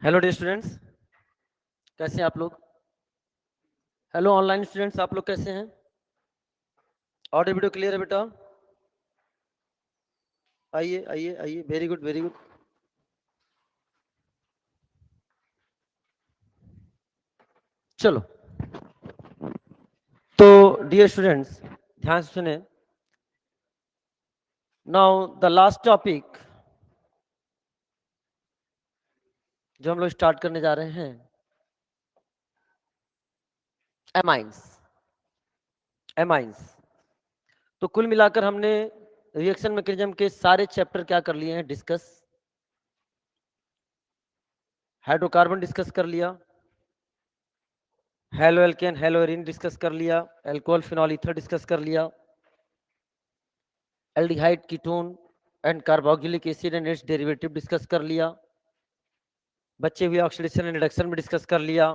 Hello dear students, कैसे हैं आप लोग? हेलो ऑनलाइन स्टूडेंट्स, आप लोग कैसे हैं? ऑडियो वीडियो क्लियर है बेटा? आइए आइए आइए, वेरी गुड वेरी गुड। चलो, तो डियर स्टूडेंट्स ध्यान से सुने। नाउ द लास्ट टॉपिक जो हम लोग स्टार्ट करने जा रहे हैं, एमाइंस। एमाइंस तो कुल मिलाकर हमने रिएक्शन मैकेनिज्म के सारे चैप्टर क्या कर लिए हैं डिस्कस। हाइड्रोकार्बन डिस्कस कर लिया, halo alkane hello arene discuss कर लिया, एल्कोहल फिनॉल ईथर डिस्कस कर लिया, aldehyde ketone and carboxylic acid and it's derivative discuss कर लिया, बचे हुए ऑक्सीडेशन एंड रिडक्शन में डिस्कस कर लिया,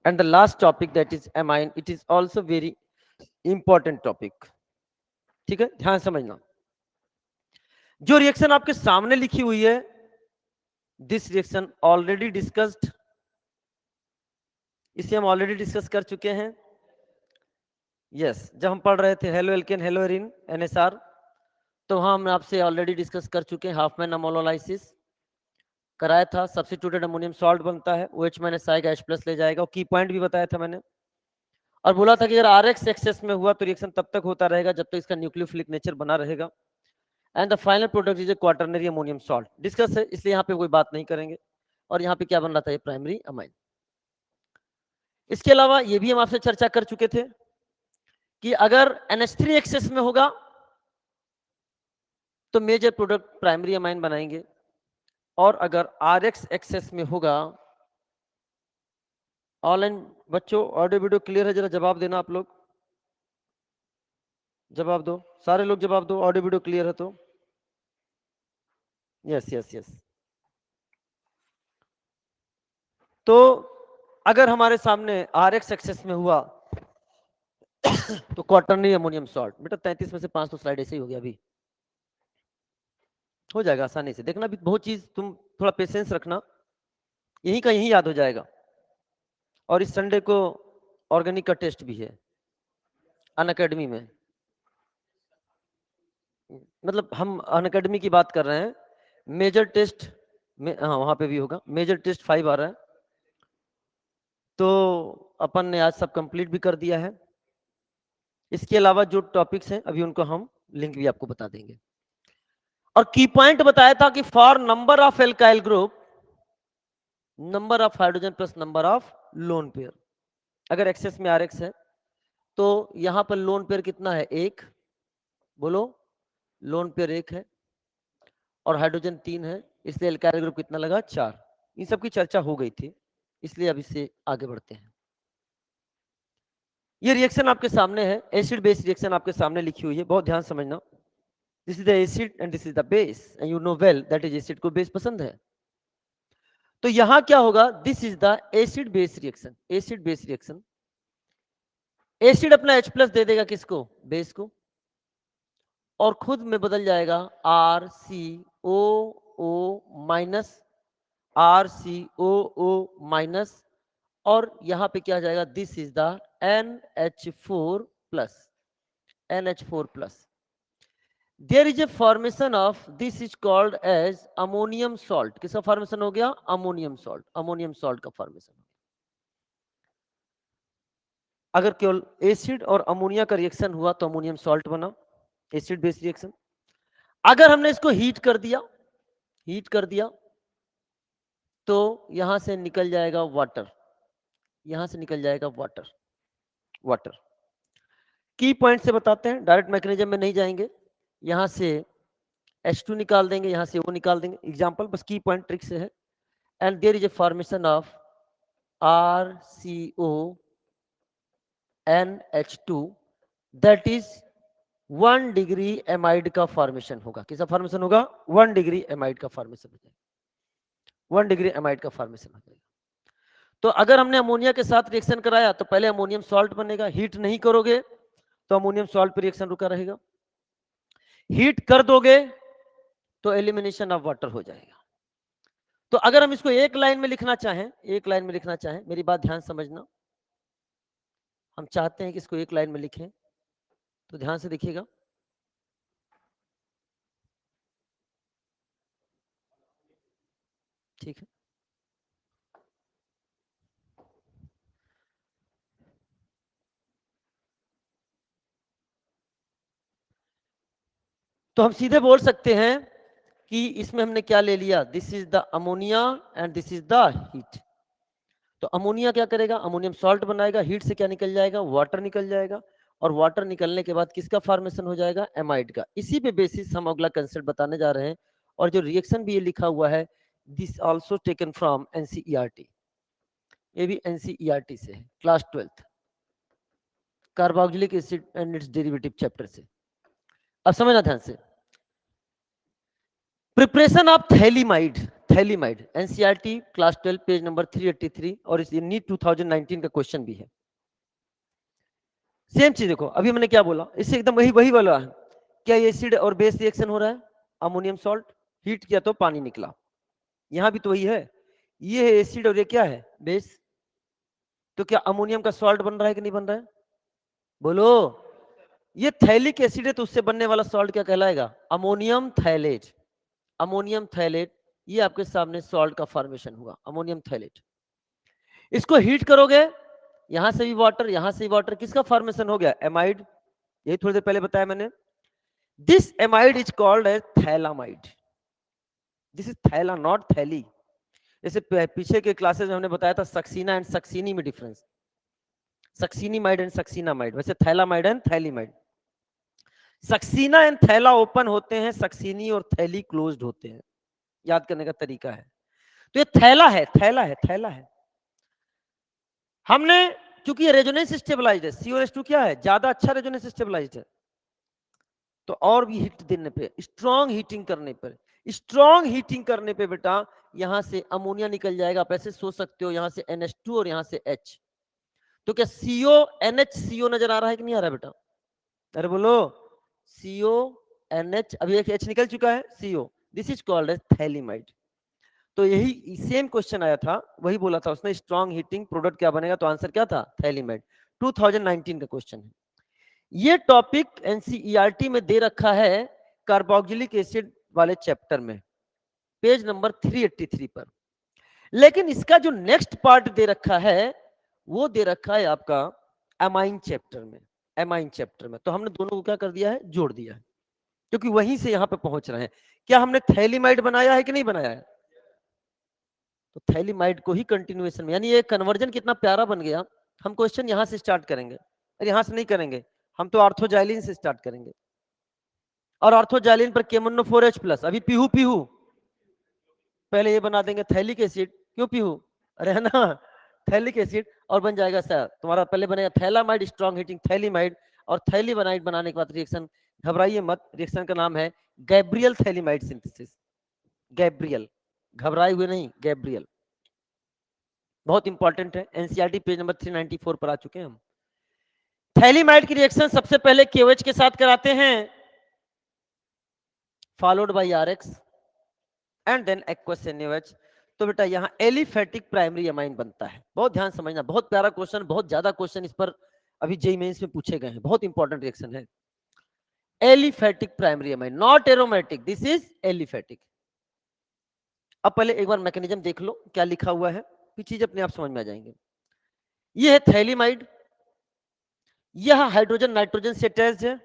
and the last topic that is amine, it is also very important topic. ठीक है, ध्यान समझना। जो रिएक्शन आपके सामने लिखी हुई है, दिस रिएक्शन ऑलरेडी डिस्कस्ड, इसे हम ऑलरेडी डिस्कस कर चुके हैं। यस, जब हम पढ़ रहे थे halo alkane hello arene NSR, तो हम आपसे ऑलरेडी डिस्कस कर चुके हैं। हाफमैन अमोनोलाइसिस कराया था, सब्स्टिट्यूटेड अमोनियम सॉल्ट बनता है, OH माइनस आएगा, H+ ले जाएगा, और की पॉइंट भी बताया था मैंने, और बोला था कि अगर RX एक्सेस में हुआ तो रिएक्शन तब तक होता रहेगा जब तक इसका न्यूक्लियोफिलिक नेचर बना रहेगा, and the final product is A quaternary ammonium salt. Discuss है, इसलिए यहाँ पे कोई बात नहीं करेंगे। और यहाँ पे क्या बन रहा था, ये प्राइमरी अमाइन। इसके अलावा ये भी हम आपसे चर्चा कर चुके थे कि अगर NH3 एक्सेस में होगा तो मेजर प्रोडक्ट प्राइमरी अमाइन बनाएंगे, और अगर RX एक्सेस में होगा, ऑनलाइन बच्चों ऑडियो वीडियो क्लियर है? जरा जवाब देना आप लोग, जवाब दो, सारे लोग जवाब दो, ऑडियो वीडियो क्लियर है तो। Yes yes yes. तो अगर हमारे सामने RX एक्सेस में हुआ तो क्वाटरनरी अमोनियम सॉल्ट। बेटा 33 में से 5 तो स्लाइड ऐसे ही हो गया, अभी हो जाएगा आसानी से। देखना भी बहुत चीज, तुम थोड़ा पेशेंस रखना, यही का यही याद हो जाएगा। और इस संडे को ऑर्गेनिक का टेस्ट भी है अनअकैडमी में, मतलब हम अनअकैडमी की बात कर रहे हैं। मेजर टेस्ट में, हाँ वहां पे भी होगा। मेजर टेस्ट 5 आ रहा है, तो अपन ने आज सब कंप्लीट भी कर दिया है। इसके अलावा जो टॉपिक्स हैं अभी उनको हम लिंक भी आपको बता देंगे। और की पॉइंट बताया था कि for number of alkyl group, number of hydrogen plus number of lone pair. अगर एक्सेस में RX है तो यहां पर लोन पेयर कितना है? 1। बोलो, लोन पेयर 1 है और हाइड्रोजन 3 है, इसलिए एल्काइल ग्रुप कितना लगा? 4। इन सब की चर्चा हो गई थी, इसलिए अब इससे आगे बढ़ते हैं। ये रिएक्शन आपके सामने है, एसिड बेस रिएक्शन आपके सामने लिखी हुई है, बहुत ध्यान समझना। This is the acid and this is the base, and you know well that is acid को बेस पसंद है। तो यहां क्या होगा? This is the acid base reaction. Acid base reaction, acid अपना H+ दे देगा किसको? बेस को, और खुद में बदल जाएगा RCOO माइनस, RCOO माइनस, और यहां पे क्या आ जाएगा? This is the NH4 plus, NH4 plus. There is a formation of, this is called as ammonium salt. किसका फॉर्मेशन हो गया? Ammonium salt. अमोनियम सॉल्ट का फॉर्मेशन। अगर केवल एसिड और अमोनिया का रिएक्शन हुआ तो अमोनियम सॉल्ट बना, एसिड बेस रिएक्शन। अगर हमने इसको हीट कर दिया, हीट कर दिया, तो यहां से निकल जाएगा वाटर, यहां से निकल जाएगा वाटर। वाटर की पॉइंट से बताते हैं, डायरेक्ट मैकेनिज्म में नहीं जाएंगे। यहां से H2 निकाल देंगे, यहां से O निकाल देंगे, एग्जांपल बस की पॉइंट ट्रिक से है। And there is a formation of RCO NH2, that is 1 degree amide का फॉर्मेशन होगा। किसका फॉर्मेशन होगा? 1 डिग्री एमाइड का फॉर्मेशन हो जाएगा। 1 डिग्री एमाइड का फॉर्मेशन हो जाएगा। तो अगर हमने अमोनिया के साथ रिएक्शन कराया तो पहले अमोनियम सॉल्ट बनेगा। हीट नहीं करोगे तो अमोनियम सॉल्ट पर रिएक्शन रुका रहेगा। हीट कर दोगे तो एलिमिनेशन ऑफ वाटर हो जाएगा। तो अगर हम इसको एक लाइन में लिखना चाहें, एक लाइन में लिखना चाहें, मेरी बात ध्यान समझना, हम चाहते हैं कि इसको एक लाइन में लिखें, तो ध्यान से देखिएगा। ठीक है, तो हम सीधे बोल सकते हैं कि इसमें हमने क्या ले लिया, this is the ammonia and this is the heat. तो अमोनिया क्या करेगा, अमोनियम सॉल्ट बनाएगा, हीट से क्या निकल जाएगा, वाटर निकल जाएगा, और वाटर निकलने के बाद किसका फॉर्मेशन हो जाएगा, एमाइड का। इसी पे बेसिस हम अगला कंसेप्ट बताने जा रहे हैं। और जो रिएक्शन भी ये लिखा हुआ है, this also taken from NCERT, ये भी एनसीईआरटी से है, class 12th, carboxylic acid and it's derivative chapter से। अब समझना ध्यान से, preparation of phthalimide, phthalimide NCERT class 12 page number 383, और इस नीट 2019 का क्वेश्चन भी है। सेम चीज देखो, अभी मैंने क्या बोला, इससे एकदम वही वही वाला है। क्या एसिड और बेस रिएक्शन हो रहा है, अमोनियम सॉल्ट, हीट किया तो पानी निकला, यहां भी तो वही है, ये है एसिड और ये क्या है, बेस। तो क्या अमोनियम का सॉल्ट बन रहा है कि नहीं बन रहा है, बोलो। ये थैलिक एसिड है, तो उससे बनने वाला सॉल्ट क्या कहलाएगा, अमोनियम थैलेट। अमोनियम थैलेट, ये आपके सामने सॉल्ट का फॉर्मेशन हुआ, अमोनियम थैलेट। इसको हीट करोगे, यहां से भी वाटर, यहां से भी वाटर, किसका फॉर्मेशन हो गया, एमाइड। यही थोड़ी देर पहले बताया मैंने। This amide is called as phthalamide, this is थैला नॉट थैली। जैसे पीछे के क्लासेस में हमने बताया था सक्सीना एंड सक्सीनी में डिफरेंस, सक्सीनीमाइड एंड सक्सीनामाइड, वैसे थैलामाइड एंड थैलीमाइड। सक्सीना एंड थैला ओपन होते हैं, सक्सीनी और थैली क्लोज्ड होते हैं, याद करने का तरीका है। तो ये थैला है, थैला है, थैला है। हमने, क्योंकि ये रेजोनेंस स्टेबलाइज्ड है, CO2 क्या है, ज्यादा अच्छा रेजोनेंस स्टेबलाइज्ड है, तो और भी हीट देने पे, स्ट्रॉन्ग हीटिंग करने पर, स्ट्रॉन्ग हीटिंग करने पे बेटा यहां से अमोनिया निकल जाएगा। आप ऐसे सोच सकते हो, यहां से NH2 और यहां से H। तो क्या CO NH CO नजर आ रहा है कि नहीं आ रहा है बेटा, अरे बोलो, CO NH, अभी एक H निकल चुका है, CO, this is called as phthalimide. तो यही सेम क्वेश्चन आया था, वही बोला था उसने, स्ट्रॉन्ग हीटिंग प्रोडक्ट क्या बनेगा, तो आंसर क्या था, थैलीमाइड। 2019 का क्वेश्चन है। ये टॉपिक एनसीईआरटी में दे रखा है कार्बोक्सिलिक एसिड वाले चैप्टर में, पेज नंबर 383 पर। लेकिन इसका जो नेक्स्ट पार्ट दे रखा है, वो दे रखा है आपका एमाइन चैप्टर में, एमाइन चैप्टर में। तो हमने दोनों को क्या कर दिया है, जोड़ दिया है, क्योंकि वहीं से यहां पे पहुंच रहे हैं। क्या हमने थैलीमाइड बनाया है कि नहीं बनाया है, तो थैलीमाइड को ही कंटिन्यूएशन में, यानी ये कन्वर्जन कितना प्यारा बन गया। हम क्वेश्चन यहां से स्टार्ट करेंगे, और यहां से नहीं करेंगे, हम तो आर्थोजाइलिन से स्टार्ट करेंगे। और आर्थोजाइलिन पर KMnO4H+, अभी पीहू पीहू, पहले ये बना देंगे थैलिक एसिड, क्यों पीहू, अरे है ना, थैलिक एसिड, और बन जाएगा सर तुम्हारा, पहले बनेगा थैलामाइड, स्ट्रॉन्ग हीटिंग थैलीमाइड, और थैलीमाइड बनाने के बाद रिएक्शन, घबराइए मत, रिएक्शन का नाम है गैब्रियल थैलीमाइड सिंथेसिस। गैब्रियल, घबराए हुए नहीं, गैब्रियल, बहुत इंपॉर्टेंट है, एनसीईआरटी पेज नंबर 394 पर आ चुके हैं हम। थैलीमाइड की रिएक्शन सबसे पहले KOH के साथ कराते हैं, followed by RX and then aqueous NaOH। तो बेटा यहाँ एलिफेटिक प्राइमरी अमाइन बनता है, बहुत ध्यान समझना, बहुत प्यारा क्वेश्चन, बहुत ज्यादा क्वेश्चन इस पर अभी जेईई मेंस में पूछे गए हैं, बहुत इंपॉर्टेंट रिएक्शन है। Aliphatic primary amine, not aromatic, this is aliphatic. अब पहले एक बार मैकेनिज्म देख लो क्या लिखा हुआ है, फिर चीज अपने आप समझ में आ जाएंगे। ये है थैलीमाइड, यह हाइड्रोजन नाइट्रोजन से अटैच्ड है,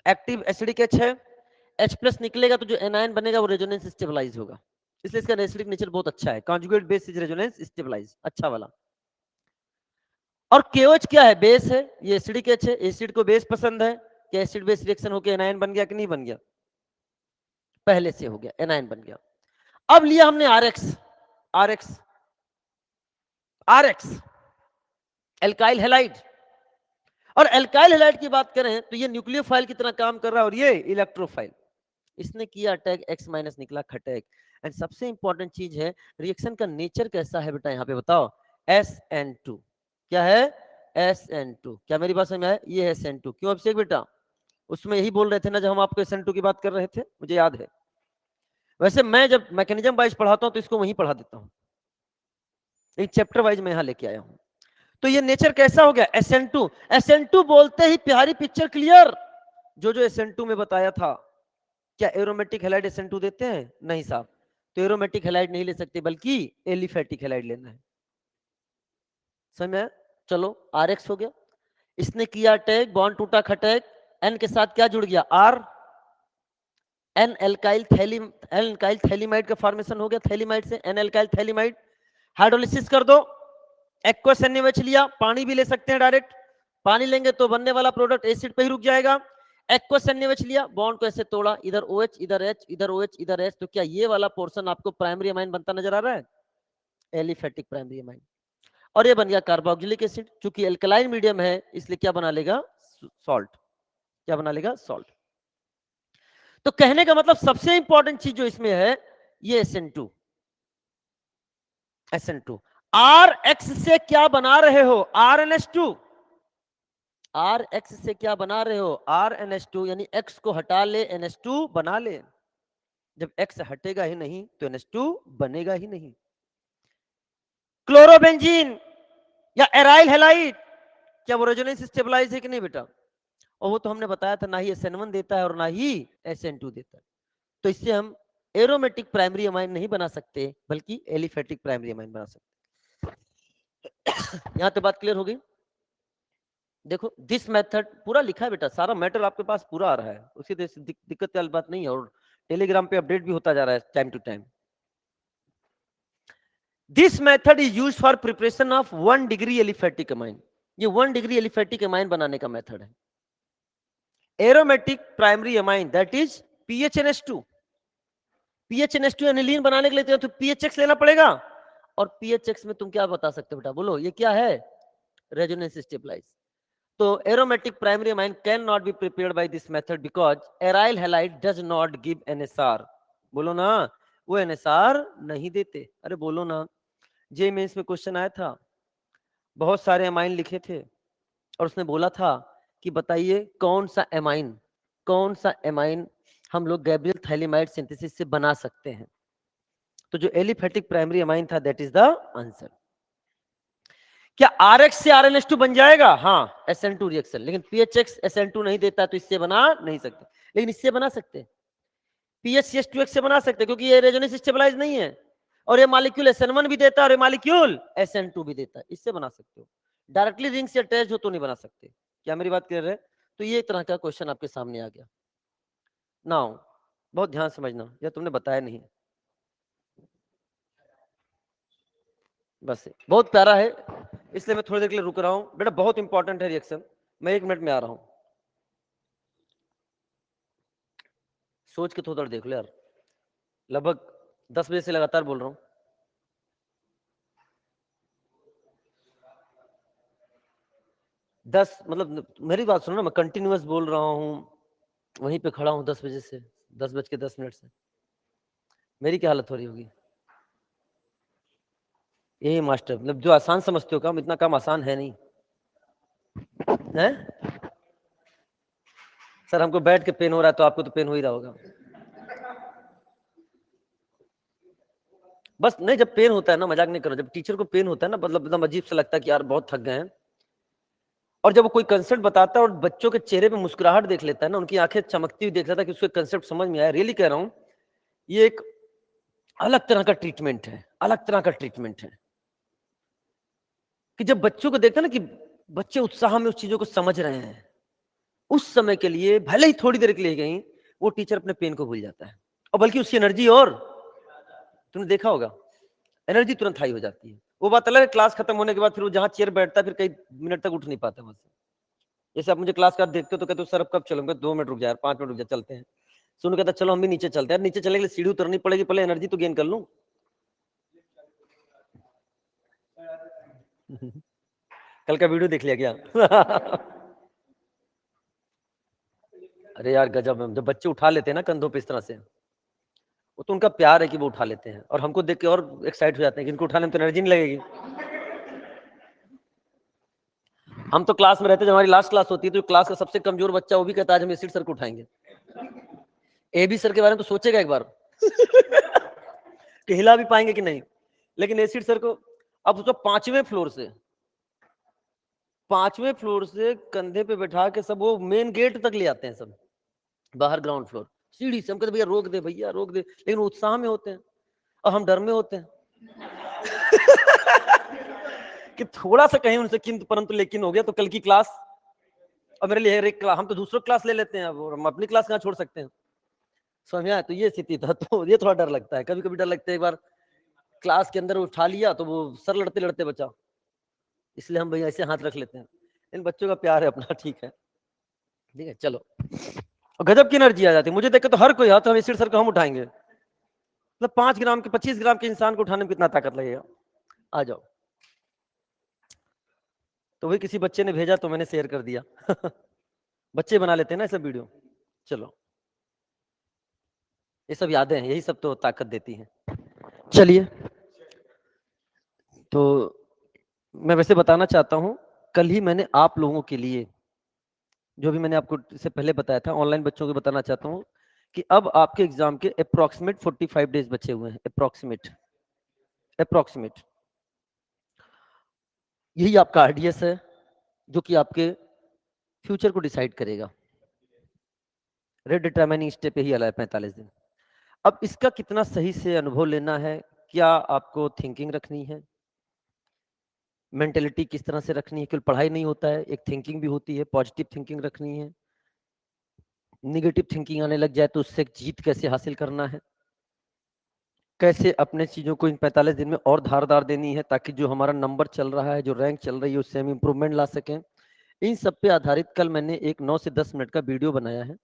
एक्टिव एसिडिक H है, H+ निकलेगा तो जो एनायन बनेगा वो रेजोनेंस स्टेबलाइज होगा, इसलिए इसका एसिडिक नेचर बहुत अच्छा है, conjugate base is resonance stabilise, अच्छा वाला। और KOH क्या है, बेस है, ये एसिडिक H है, एसिड को बेस पसंद है, क्या एसिड बेस रिएक्शन होकर एनायन बन गया कि नहीं बन गया, पहले से हो गया, एनायन बन गया। अब लिया हमने RX, RX, RX alkyl halide. और एल्काइल हैलाइड की बात करें तो ये न्यूक्लियोफाइल की तरह काम कर रहा है, और ये इलेक्ट्रोफाइल। इसने किया अटैक, X- निकला खटैक। एंड सबसे इंपॉर्टेंट चीज है, रिएक्शन का नेचर कैसा है बेटा, यहाँ पे बताओ, SN2, क्या है, SN2, क्या मेरी बात समझ में आया, ये है SN2। क्यों अभिषेक बेटा, उसमें यही बोल रहे थे ना जब हम आपको SN2 की बात कर रहे थे, मुझे याद है। वैसे मैं जब मैकेनिज्म वाइज पढ़ाता हूं तो इसको वहीं पढ़ा देता हूं, एक चैप्टर वाइज मैं यहां लेके आया हूं। तो ये नेचर कैसा हो गया, SN2। SN2 बोलते ही प्यारी पिक्चर क्लियर। जो जो SN2 में बताया था, क्या एरोमेटिक हैलाइड SN2 देते हैं? नहीं साहब। तो एरोमेटिक हैलाइड नहीं ले सकते, बल्कि एलिफेटिक हैलाइड लेना है। समझ में? चलो RX हो गया, इसने किया अटैक, बॉन्ड टूटा खटैक, N के साथ क्या जुड़ गया, R, N एल्काइल थैलीमाइड का फॉर्मेशन हो गया, थैलीमाइड से N एल्काइल थैलीमाइड। हाइड्रोलिसिस कर दो, एक्वस NaOH लिया, पानी भी ले सकते हैं डायरेक्ट, पानी लेंगे तो बनने वाला प्रोडक्ट एसिड पे ही रुक जाएगा। एक्वस NaOH लिया, बॉन्ड को ऐसे तोड़ा, इधर OH इधर H इधर OH इधर H, तो क्या ये वाला पोर्शन आपको प्राइमरी अमाइन बनता नजर आ रहा है? Aliphatic primary amine. और ये बन गया कार्बोक्सिलिक एसिड, क्योंकि एल्कलाइन मीडियम है इसलिए क्या बना लेगा, सॉल्ट। क्या बना लेगा, सॉल्ट। तो कहने का मतलब सबसे इंपॉर्टेंट चीज जो इसमें है, ये SN2। RX से क्या बना रहे हो, RNH2। RX से क्या बना रहे हो, RNH2, यानी X को हटा ले, NH2 बना ले। जब X हटेगा ही नहीं तो NH2 बनेगा ही नहीं। क्लोरोबेंजीन या एराइल हैलाइड, क्या वो रेजोनेंस स्टेबलाइज है कि नहीं बेटा? और वो तो हमने बताया था, ना ही SN1 देता है और ना ही SN2 देता है। तो इससे हम एरोमेटिक प्राइमरी अमाइन नहीं बना सकते, बल्कि एलिफेटिक प्राइमरी अमाइन बना सकते। यहां तक बात क्लियर हो गई? देखो दिस मेथड पूरा लिखा है बेटा, सारा मैटर आपके पास पूरा आ रहा है, उसी दिक्कत वाली बात नहीं है, और टेलीग्राम पे अपडेट भी होता जा रहा है time to time. This method is used for preparation of 1 degree aliphatic amine. ये 1 डिग्री एलिफेटिक अमाइन बनाने का मेथड है। Aromatic primary amine that is PHNH2। PHNH2 aniline बनाने के लिए तो PHX लेना पड़ेगा, और PHX में तुम क्या बता सकते हो बेटा, बोलो ये क्या है, रेजोनेंस स्टेबलाइज। तो aromatic primary amine can not be prepared by this method because aryl halide does not give NSR। बोलो ना, वो NSR नहीं देते। अरे बोलो ना, जे मेंस में क्वेश्चन आया था, बहुत सारे अमाइन लिखे थे, और उसने बोला था कि बताइए कौन सा एमाइन हम लोग गैब्रियल थैलीमाइड सिंथेसिस से बना सकते हैं। तो जो एलिफेटिक प्राइमरी अमाइन था, दैट इज द आंसर। क्या RX से RNH2 बन जाएगा? हाँ, SN2 रिएक्शन, लेकिन PHX SN2 नहीं देता, तो इससे बना नहीं सकते, लेकिन इससे बना सकते, PHCH2X से बना सकते, क्योंकि ये रेजोनेंस स्टेबलाइज नहीं है, और ये मॉलिक्यूल SN1 भी देता है और ये मॉलिक्यूल SN2 भी देता है, इससे बना सकते हो। डायरेक्टली रिंग से अटैच हो तो नहीं बना सकते। क्या मेरी बात क्लियर है? तो ये एक तरह का क्वेश्चन आपके सामने आ गया। नाउ बहुत ध्यान समझना, यह तुमने बताया नहीं, बस बहुत प्यारा है, इसलिए मैं थोड़ी देर के लिए रुक रहा हूं बेटा, बहुत इंपॉर्टेंट है रिएक्शन। मैं 1 मिनट में आ रहा हूं, सोच के थोड़ा देख लो यार, लगभग 10 बजे से लगातार बोल रहा हूं। दस मतलब मेरी बात सुनो ना, मैं कंटिन्यूअस बोल रहा हूं, वहीं पे खड़ा हूं 10 बजे से, 10:10 से। मेरी क्या हालत हो रही होगी? यही मास्टर, मतलब जो आसान समझते हो काम, इतना काम आसान है नहीं है। सर हमको बैठ के पेन हो रहा है, तो आपको तो पेन हो ही रहा होगा। बस नहीं, जब पेन होता है ना, मजाक नहीं करो, जब टीचर को पेन होता है ना, मतलब एकदम अजीब सा लगता है कि यार बहुत थक गए हैं। और जब वो कोई कंसेप्ट बताता है और बच्चों के चेहरे पे मुस्कुराहट देख लेता है ना, उनकी आंखें चमकती हुई देख लेता है कि उसको कंसेप्ट समझ में आया, रियली कह रहा हूँ, ये एक अलग तरह का ट्रीटमेंट है, अलग तरह का ट्रीटमेंट है। कि जब बच्चों को देखता है ना कि बच्चे उत्साह में उस चीजों को समझ रहे हैं, उस समय के लिए भले ही थोड़ी देर के लिए गई, वो टीचर अपने पेन को भूल जाता है, और बल्कि उसकी एनर्जी, और तुमने देखा होगा, एनर्जी तुरंत हाई हो जाती है। वो बात अलग है, क्लास खत्म होने के बाद फिर वो जहां चेयर बैठता है, फिर कई मिनट तक उठ नहीं पाता वहां से। जैसे आप मुझे क्लास का देखते हो तो कहते हो सर अब कब चलोगे, 2 मिनट रुक जाए, 5 मिनट रुक जाए, चलते हैं। सुन कहता चलो हम भी नीचे चलते हैं, नीचे चलने के लिए सीढ़ी उतरनी पड़ेगी, पहले एनर्जी तो गेन कर लूं। कल का वीडियो देख लिया क्या? अरे यार गजब, जब बच्चे उठा लेते हैं ना कंधों पे इस तरह से, वो तो उनका प्यार है कि वो उठा लेते हैं, और हमको देख के और एक्साइट हो जाते हैं कि इनको उठाने में तो एनर्जी नहीं लगेगी। हम तो क्लास में रहते, जब हमारी लास्ट क्लास होती है, तो क्लास का सबसे कमजोर बच्चा वो भी कहता है आज हम एसिड सर को उठाएंगे। AB सर के बारे में तो सोचेगा एक बार, कि हिला भी पाएंगे कि नहीं। लेकिन एसिड सर को अब उसको पांचवें फ्लोर से कंधे पे बैठा के सब वो मेन गेट तक ले आते हैं, सब बाहर ग्राउंड फ्लोर सीढ़ी से। हम कहते भैया रोक दे, भैया रोक दे, लेकिन उत्साह में होते हैं और हम डर में होते हैं कि थोड़ा सा कहीं उनसे किंतु परंतु लेकिन हो गया तो कल की क्लास। और मेरे लिए एक हम तो दूसरों क्लास ले लेते हैं, अब हम अपनी क्लास कहाँ छोड़ सकते हैं, समझ में आया। तो ये स्थिति था, तो ये थोड़ा डर लगता है, कभी कभी डर लगता है। एक बार क्लास के अंदर उठा लिया तो वो सर लड़ते लड़ते बचा, इसलिए हम भैया ऐसे हाथ रख लेते हैं। इन बच्चों का प्यार है अपना, ठीक है ठीक है। चलो, गजब की एनर्जी आ जाती है मुझे देख के, तो हर कोई हाथ हम एसिड सर को हम उठाएंगे। मतलब 5 ग्राम के 25 ग्राम के इंसान को उठाने में कितना ताकत लगेगा। आ जाओ। तो वही किसी बच्चे ने भेजा तो मैंने शेयर कर दिया बच्चे बना लेते हैं ना सब वीडियो। चलो, ये सब यादें हैं, यही सब तो ताकत देती हैं। चलिए, तो मैं वैसे बताना चाहता हूं, कल ही मैंने आप लोगों के लिए, जो भी मैंने आपको इससे पहले बताया था, ऑनलाइन बच्चों को बताना चाहता हूं कि अब आपके एग्जाम के अप्रोक्सीमेट 45 डेज बचे हुए हैं। अप्रोक्सीमेट यही आपका आरडीएस है, जो कि आपके फ्यूचर को डिसाइड करेगा। रेट डिटरमाइनिंग स्टेप यही वाला है, 45 दिन। अब इसका कितना सही से अनुभव लेना है, क्या आपको थिंकिंग रखनी है, मेंटेलिटी किस तरह से रखनी है, केवल पढ़ाई नहीं होता है, एक थिंकिंग भी होती है, पॉजिटिव थिंकिंग रखनी है। निगेटिव थिंकिंग आने लग जाए तो उससे जीत कैसे हासिल करना है, कैसे अपने चीजों को इन 45 दिन में और धारदार देनी है, ताकि जो हमारा नंबर चल रहा है, जो रैंक चल रही है, उससे हम इंप्रूवमेंट ला सकें। इन सब पे आधारित कल मैंने एक 9 से 10 मिनट का वीडियो बनाया है,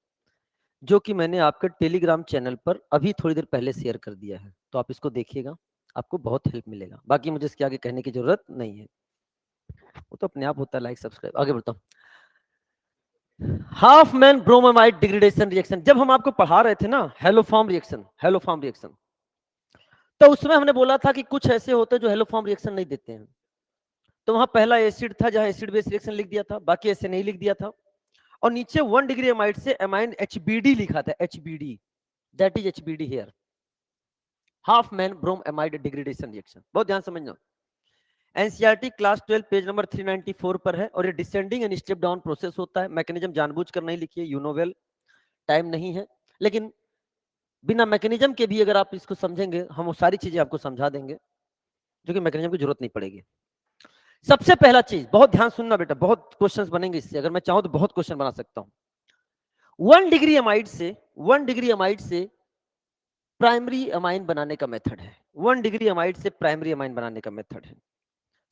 जो कि मैंने आपके टेलीग्राम चैनल पर अभी थोड़ी देर पहले शेयर कर दिया है। तो आप इसको देखिएगा, आपको बहुत हेल्प मिलेगा। बाकी मुझे इसके आगे कहने की जरूरत नहीं है, वो तो अपने आप होता है। लाइक सब्सक्राइब, आगे बढ़ता हूं। Half man bromide degradation reaction, जब हम आपको पढ़ा रहे थे ना हेलोफॉर्म रिएक्शन, तो उसमें हमने बोला था कि कुछ ऐसे होते हैं जो हेलोफॉर्म रिएक्शन नहीं देते हैं। तो वहां पहला एसिड था, जहां एसिड बेस रिएक्शन लिख दिया था, बाकी ऐसे नहीं लिख दिया था। और नीचे 1 डिग्री एमाइड से एमाइन एचबीडी लिखा था, HBD, that is HBD here, Hofmann bromamide degradation reaction. बहुत ध्यान समझना, एनसीईआरटी क्लास 12 पेज नंबर 394 पर है, और ये descending and step down process होता है। मैकेनिज्म जानबूझकर नहीं लिखिए, यू नो वेल, टाइम नहीं है, लेकिन बिना मैकेनिज्म के भी अगर आप इसको समझेंगे, हम वो सारी चीजें आपको समझा देंगे, जो कि मैकेनिज्म की जरूरत नहीं पड़ेगी। सबसे पहला चीज, बहुत ध्यान सुनना बेटा, बहुत क्वेश्चंस बनेंगे इससे, अगर मैं चाहूं तो बहुत क्वेश्चन बना सकता हूं। 1 डिग्री अमाइड से प्राइमरी अमाइन बनाने का मेथड है। 1 डिग्री अमाइड से प्राइमरी अमाइन बनाने का मेथड है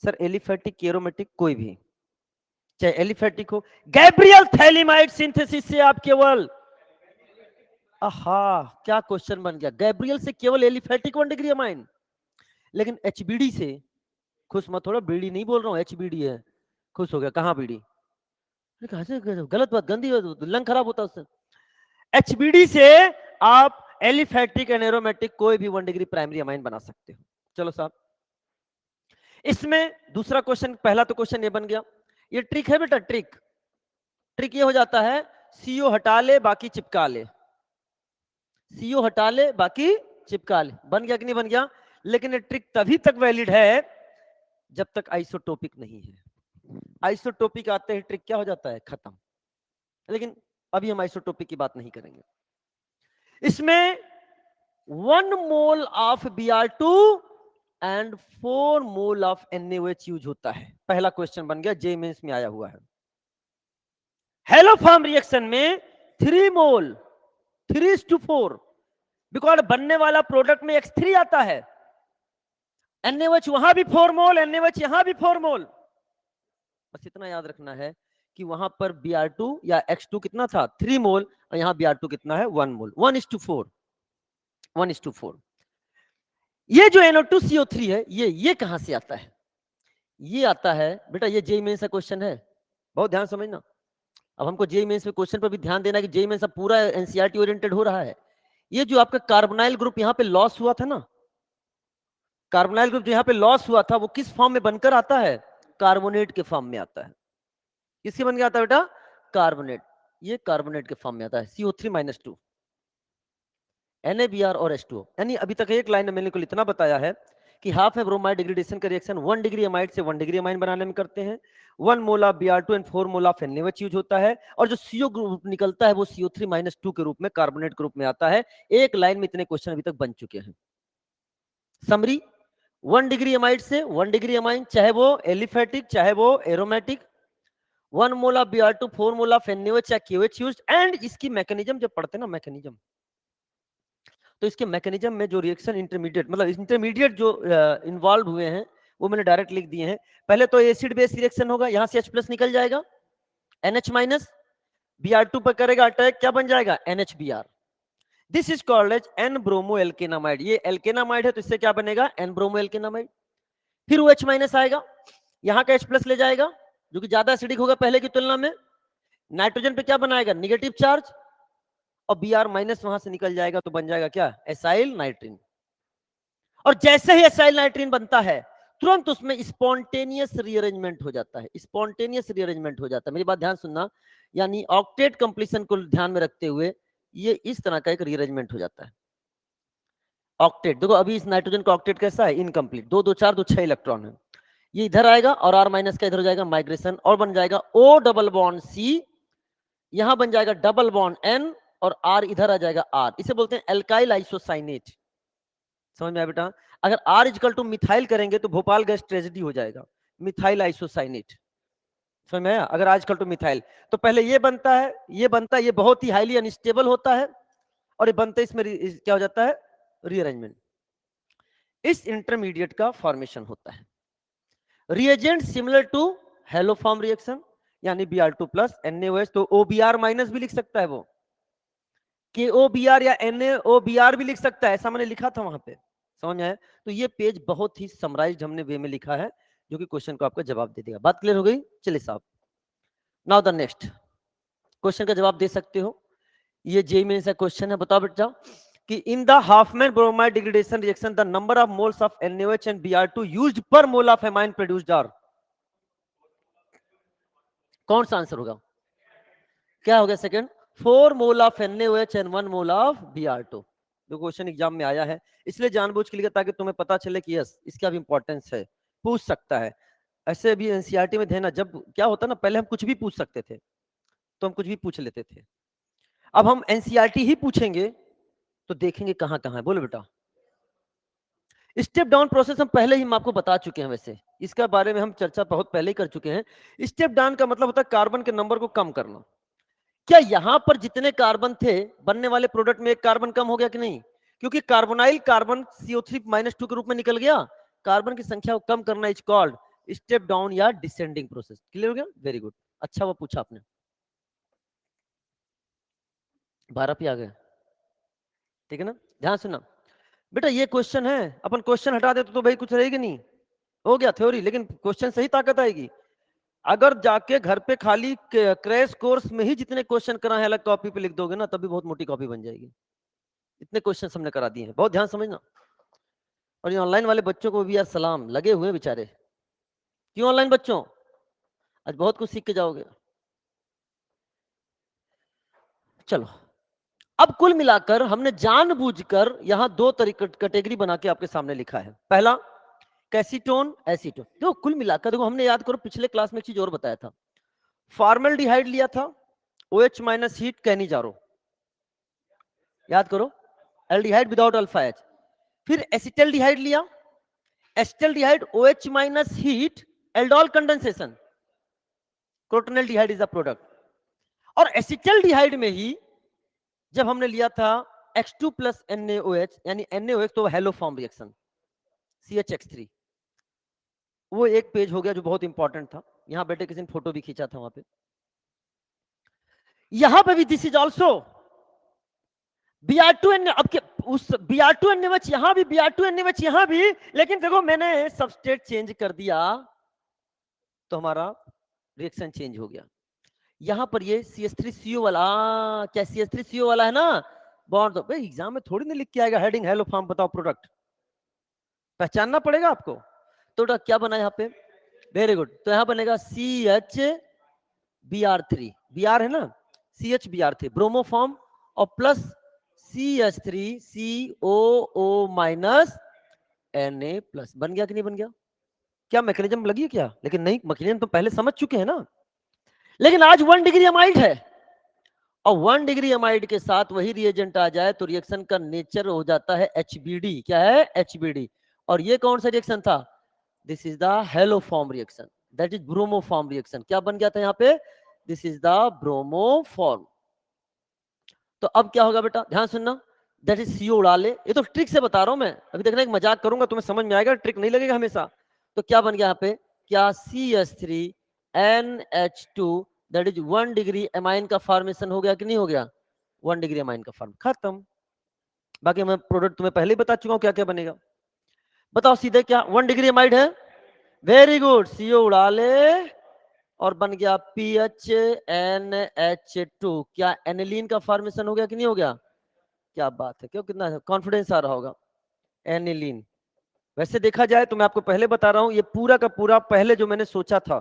सर, एलिफेटिक, एरोमेटिक, कोई भी, चाहे एलिफेटिक हो, गैब्रियल थैलिमाइड सिंथेसिस से आप केवल, आहा क्या क्वेश्चन बन गया, गैब्रियल से केवल एलिफेटिक 1 डिग्री अमाइन। लेकिन एचबीडी से, खुश मत थोड़ा, बीडी नहीं बोल रहा हूँ, एचबीडी है। खुश हो गया, कहाँ बीडी, गलत बात, गंदी बात, लंग खराब होता है उससे। एचबीडी से आप एलिफेटिक एंड एरोमेटिक कोई भी 1 डिग्री प्राइमरी अमाइन बना सकते हो। चलो साहब, इसमें दूसरा क्वेश्चन, पहला तो क्वेश्चन ये बन गया, ये ट्रिक है बेटा, ट्रिक ये हो जाता है, सीओ हटा ले बाकी चिपका ले, सीओ हटा ले बाकी चिपका ले। बन गया कि नहीं बन गया? लेकिन ये ट्रिक तभी तक वैलिड है जब तक आइसोटोपिक नहीं है। आइसोटोपिक आते ही ट्रिक क्या हो जाता है, खत्म। लेकिन अभी हम आइसोटोपिक की बात नहीं करेंगे। इसमें 1 mole of Br2 and 4 mole of NaOH use होता है। पहला क्वेश्चन बन गया, जे मेंस में आया हुआ है। हेलोफॉर्म रिएक्शन में 3 मोल, 3:4, बिकॉज बनने वाला प्रोडक्ट में X3 आता है, NaOH वहां भी 4 मोल, NaOH यहां भी 4 मोल। बस इतना याद रखना है कि वहां पर Br2 या X2 कितना था, 3 मोल, और यहां Br2 कितना है, 1 मोल, 1:4, 1:4। ये जो NO2CO3 है, ये कहां से आता है? ये आता है बेटा, ये जेईई मेंस का क्वेश्चन है, बहुत ध्यान समझना। अब हमको जेईई मेंस में क्वेश्चन पर भी ध्यान देना कि जेईई मेंस पूरा एनसीईआरटी ओरिएंटेड हो रहा है। ये जो आपका कार्बोनाइल ग्रुप यहाँ पे लॉस हुआ था ना, कार्बोनाइल ग्रुप जो यहाँ पे लॉस हुआ था, वो किस फॉर्म में बनकर आता है, कार्बोनेट के फॉर्म में आता है। किसके बन के आता है बेटा, कार्बोनेट। ये कार्बोनेट के फॉर्म में आता है, CO3-2। NaBr और H2O। यानी अभी तक एक लाइन में मैंने को इतना बताया है कि हाफ में ब्रोमाइड डिग्रेडेशन का रिएक्शन 1 डिग्री अमाइड से 1 डिग्री अमाइन बनाने में करते हैं। 1 mole of Br2 and 4 mole of NaOH use होता है, और जो CO ग्रुप निकलता है वो CO3-2 के रूप में कार्बोनेट ग्रुप में आता है। एक लाइन में इतने क्वेश्चन अभी तक बन चुके हैं। समरी, 1 डिग्री अमाइड से 1 डिग्री अमाइन, चाहे वो एलिफेटिक चाहे वो aromatic, 1 mole of Br2 4 mole of NaOH या KOH यूज्ड। एंड इसकी मैकेनिज्म जब पढ़ते हैं ना, मैकेनिज्म, तो इसके मैकेनिज्म में जो रिएक्शन इंटरमीडिएट, मतलब इंटरमीडिएट जो इन्वॉल्व हुए हैं वो मैंने डायरेक्ट लिख दिए हैं। पहले तो एसिड बेस रिएक्शन होगा, यहां से H+ निकल जाएगा, NH- Br2 पर करेगा अटैक, क्या बन जाएगा NHBr। This is called as N bromo alkanamide. ये एल्केनामाइड है तो इससे क्या बनेगा, एन ब्रोमो एल्केनामाइड। फिर OH- आएगा, यहाँ का H+ ले जाएगा जो कि ज्यादा एसिडिक होगा पहले की तुलना में, नाइट्रोजन पे क्या बनाएगा, निगेटिव चार्ज, और Br- वहां से निकल जाएगा तो बन जाएगा क्या, एसाइल नाइट्रीन। और जैसे ही एसाइल नाइट्रीन बनता है तुरंत उसमें स्पॉन्टेनियस रीअरेंजमेंट हो जाता है। स्पॉन्टेनियस रीअरेंजमेंट हो जाता है, मेरी बात ध्यान सुनना, यानी ऑक्टेट कंप्लीशन को ध्यान में रखते हुए ये इस तरह का एक रीअरेंजमेंट हो जाता है। ऑक्टेट देखो, अभी इस नाइट्रोजन का ऑक्टेट कैसा है, इनकम्प्लीट, 2 2 4 2 6 इलेक्ट्रॉन है। ये इधर आएगा और R- का इधर हो जाएगा माइग्रेशन, और बन जाएगा O डबल बॉन्ड C, यहां बन जाएगा डबल बॉन्ड N, और R इधर आ जाएगा R। इसे बोलते हैं एल्काइल आइसोसाइनेट। समझ में आया बेटा? अगर R इक्वल टू मिथाइल करेंगे तो भोपाल गैस ट्रेजेडी हो जाएगा, मिथाइल आइसोसाइनेट। समझ में आया? अगर R इक्वल टू मिथाइल तो पहले ये बनता है, ये बनता है, ये बहुत ही हाईली अनस्टेबल होता है, और ये बनते इसमें क्या हो जाता है, रीअरेंजमेंट। इस इंटरमीडिएट का फॉर्मेशन होता है। Reagent similar to haloform reaction, यानी Br2 प्लस NaOH, तो OBr माइनस भी लिख सकता है वो, KOBr या NaOBr भी लिख सकता है, ऐसा मैंने लिखा था वहां पे। समझ में आया? तो ये पेज बहुत ही समराइज्ड हमने वे में लिखा है जो कि क्वेश्चन को आपका जवाब दे देगा। बात क्लियर हो गई? चलिए साहब, नाउ द नेक्स्ट क्वेश्चन का जवाब दे सकते हो, ये जेई में से क्वेश्चन है। बताओ बेटा कि in the Hofmann bromamide degradation reaction the number of moles of NaOH and Br2 used per mole of amine produced are. कौन सा आंसर होगा, क्या हो गया second, 4 mole of NaOH and 1 mole of Br2। जो क्वेश्चन एग्जाम में आया है, इसलिए जानबूझ के लिए ताकि तुम्हें पता चले कि यस इसका भी इंपॉर्टेंस है, पूछ सकता है। ऐसे भी एनसीईआरटी में देना, जब क्या होता ना, पहले हम कुछ भी पूछ सकते थे, तो हम कुछ भी पूछ लेते थे, अब हम एनसीईआरटी ही पूछेंगे तो देखेंगे कहां कहां है। बोलो बेटा, स्टेप डाउन प्रोसेस हम पहले ही हम आपको बता चुके हैं, वैसे इसका बारे में हम चर्चा बहुत पहले ही कर चुके हैं। स्टेप डाउन का मतलब होता है कार्बन के नंबर को कम करना। क्या यहां पर जितने कार्बन थे बनने वाले प्रोडक्ट में एक कार्बन कम हो गया कि नहीं, क्योंकि कार्बोनाइल कार्बन CO3-2 के रूप में निकल गया, कार्बन की संख्या को कम करना इज कॉल्ड स्टेप डाउन या डिसेंडिंग प्रोसेस। क्लियर हो गया? वेरी गुड, अच्छा वो पूछा आपने। 12 पे आ गए, ठीक है ना? ध्यान सुनना बेटा, ये क्वेश्चन है, अपन क्वेश्चन हटा देते तो भाई कुछ रहेगी नहीं, हो गया थ्योरी, लेकिन क्वेश्चन सही ताकत आएगी। अगर जाके घर पे खाली क्रैश कोर्स में ही जितने क्वेश्चन करा है अलग कॉपी पे लिख दोगे ना, तभी बहुत मोटी कॉपी बन जाएगी। इतने क्वेश्चन हमने करा दिए हैं, बहुत ध्यान समझना। और ये ऑनलाइन वाले बच्चों को भी यार सलाम, लगे हुए बेचारे। क्यों ऑनलाइन बच्चों, आज बहुत कुछ सीख के जाओगे। चलो, अब कुल मिलाकर हमने जानबूझकर यहां 2 तरीके कैटेगरी बना के आपके सामने लिखा है। पहला कैसीटोन, एसीटोन। देखो कुल मिलाकर, देखो हमने, याद करो पिछले क्लास में एक चीज और बताया था, फॉर्मल्डिहाइड लिया था, OH- हीट कैनिजारो, याद करो, एल्डिहाइड विदाउट अल्फा एच। फिर एसिटल्डिहाइड लिया, acetaldehyde OH- heat aldol condensation, crotonaldehyde is the product. और एसिटल्डिहाइड में ही जब हमने लिया था X2 प्लस NaOH, यानी NaOH तो हेलो फॉर्म रिएक्शन CHX3, वो एक पेज हो गया जो बहुत इंपॉर्टेंट था। यहां बेटे किसी ने फोटो भी खींचा था वहां पे, यहां पे भी दिस इज ऑल्सो Br2 अब के उस Br2 NaOH, यहां भी Br2 NaOH, यहां भी, लेकिन देखो मैंने सबस्ट्रेट चेंज कर दिया तो हमारा रिएक्शन चेंज हो गया। यहां पर ये CH3CO वाला, क्या CH3CO वाला है ना बॉन्ड, तो भाई एग्जाम में थोड़ी ना लिख के आएगा हेडिंग हेलो फॉर्म बताओ प्रोडक्ट, पहचानना पड़ेगा आपको। तो क्या बना यहाँ पे, वेरी गुड, तो यहां बनेगा CH Br3, Br है ना, CH Br3 ब्रोमोफॉर्म, और प्लस CH3COO माइनस Na+। बन गया कि नहीं बन गया? क्या मैकेनिज्म लगी क्या? लेकिन नहीं, मैकेनिज्म तो पहले समझ चुके हैं ना। लेकिन आज 1 डिग्री अमाइड है और 1 डिग्री अमाइड के साथ वही रिएजेंट आ जाए तो रिएक्शन का नेचर हो जाता है HBD। क्या है? HBD। और ये कौन सा रिएक्शन था? This is the haloform reaction, that is bromoform reaction. क्या बन गया था यहाँ पे? This is the bromoform. तो अब क्या होगा बेटा, ध्यान सुनना, दैट इज CO उड़ा ले। ये तो ट्रिक से बता रहा हूं मैं, अभी देखना एक मजाक करूंगा तुम्हें समझ में आएगा, ट्रिक नहीं लगेगा हमेशा। तो क्या बन गया यहाँ पे? क्या CH3NH2 that is 1 degree amine का फॉर्मेशन हो गया कि नहीं हो गया? 1 डिग्री एमाइन का फॉर्म, खत्म। बाकी मैं प्रोडक्ट तुम्हें पहले ही बता चुका हूं क्या क्या बनेगा। बताओ सीधे, क्या 1 डिग्री एमाइड है? वेरी गुड, CO उड़ा ले और बन गया PHNH2। क्या एनिलीन का फॉर्मेशन हो गया कि नहीं हो गया? क्या बात है, क्यों कितना कॉन्फिडेंस आ रहा होगा। एनिलीन। वैसे देखा जाए तो मैं आपको पहले बता रहा हूं, ये पूरा का पूरा पहले जो मैंने सोचा था,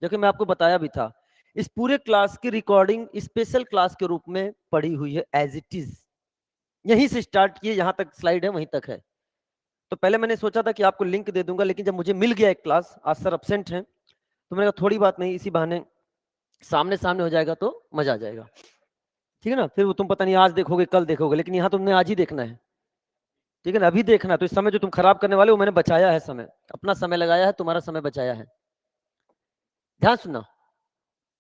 जो कि मैं आपको बताया भी था, इस पूरे क्लास की रिकॉर्डिंग स्पेशल क्लास के रूप में पड़ी हुई है एज इट इज। यहीं से स्टार्ट किए, यहां तक स्लाइड है वहीं तक है। तो पहले मैंने सोचा था कि आपको लिंक दे दूंगा, लेकिन जब मुझे मिल गया एक क्लास, आज सर एब्सेंट हैं, तो मैंने कहा थोड़ी बात नहीं, इसी बहाने सामने सामने हो जाएगा तो मजा आ जाएगा। ठीक है ना? फिर वो तुम पता नहीं आज देखोगे कल देखोगे, लेकिन यहाँ तुमने आज ही देखना है। ठीक है ना? अभी देखना। तो इस समय जो तुम खराब करने वाले हो, मैंने बचाया है समय, अपना समय लगाया है, तुम्हारा समय बचाया है। ध्यान सुनना।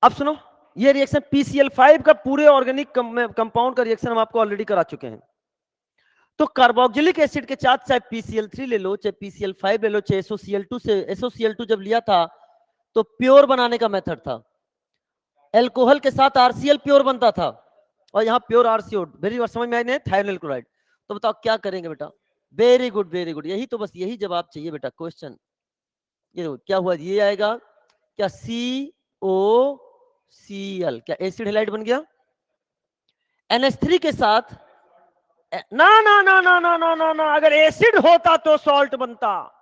अब सुनो, ये रिएक्शन PCl5 का पूरे ऑर्गेनिक कंपाउंड का रिएक्शन हम आपको ऑलरेडी करा चुके हैं। तो कार्बोक्सिलिक एसिड के साथ चाहे PCl3 ले लो, चाहे PCl5 ले लो, चाहे SOCl2 से SOCl2 जब लिया था तो प्योर बनाने का मेथड था। एल्कोहल के साथ RCl प्योर बनता था और यहाँ प्योर RCO। वेरी बात समझ में आई नहीं? Thionyl chloride. तो बताओ क्या करेंगे बेटा? वेरी गुड वेरी गुड, यही तो, बस यही जवाब चाहिए बेटा क्वेश्चन। ये क्या हुआ, ये आएगा क्या? COCl, क्या एसिड हैलाइड बन गया? NH3 के साथ ना ना ना ना ना ना ना ना, अगर एसिड होता तो सॉल्ट बनता,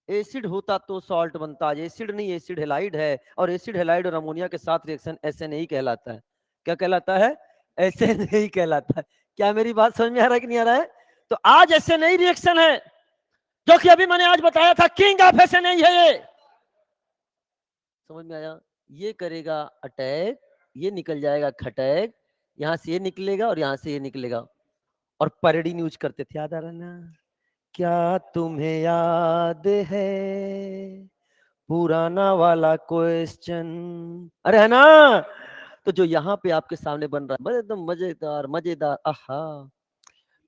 एसिड होता तो सॉल्ट बनता। एसिड नहीं, एसिड हैलाइड है, और एसिड हैलाइड और अमोनिया के साथ रिएक्शन SNA कहलाता है। क्या कहलाता है? SNA कहलाता है। क्या मेरी बात समझ में आ रहा है कि नहीं आ रहा है? तो आज SNA रिएक्शन है, जो कि अभी मैंने आज बताया था, किंग ऑफ SNA है ये। समझ में आया? ये करेगा अटैक, ये निकल जाएगा खटैक, यहां से ये निकलेगा और यहां से ये निकलेगा। और पैरेडिन यूज करते थे, याद आ रहा ना? क्या तुम्हें याद है पुराना वाला क्वेश्चन? अरे है ना? तो जो यहाँ पे आपके सामने बन रहा है एकदम मजेदार मजेदार, आहा।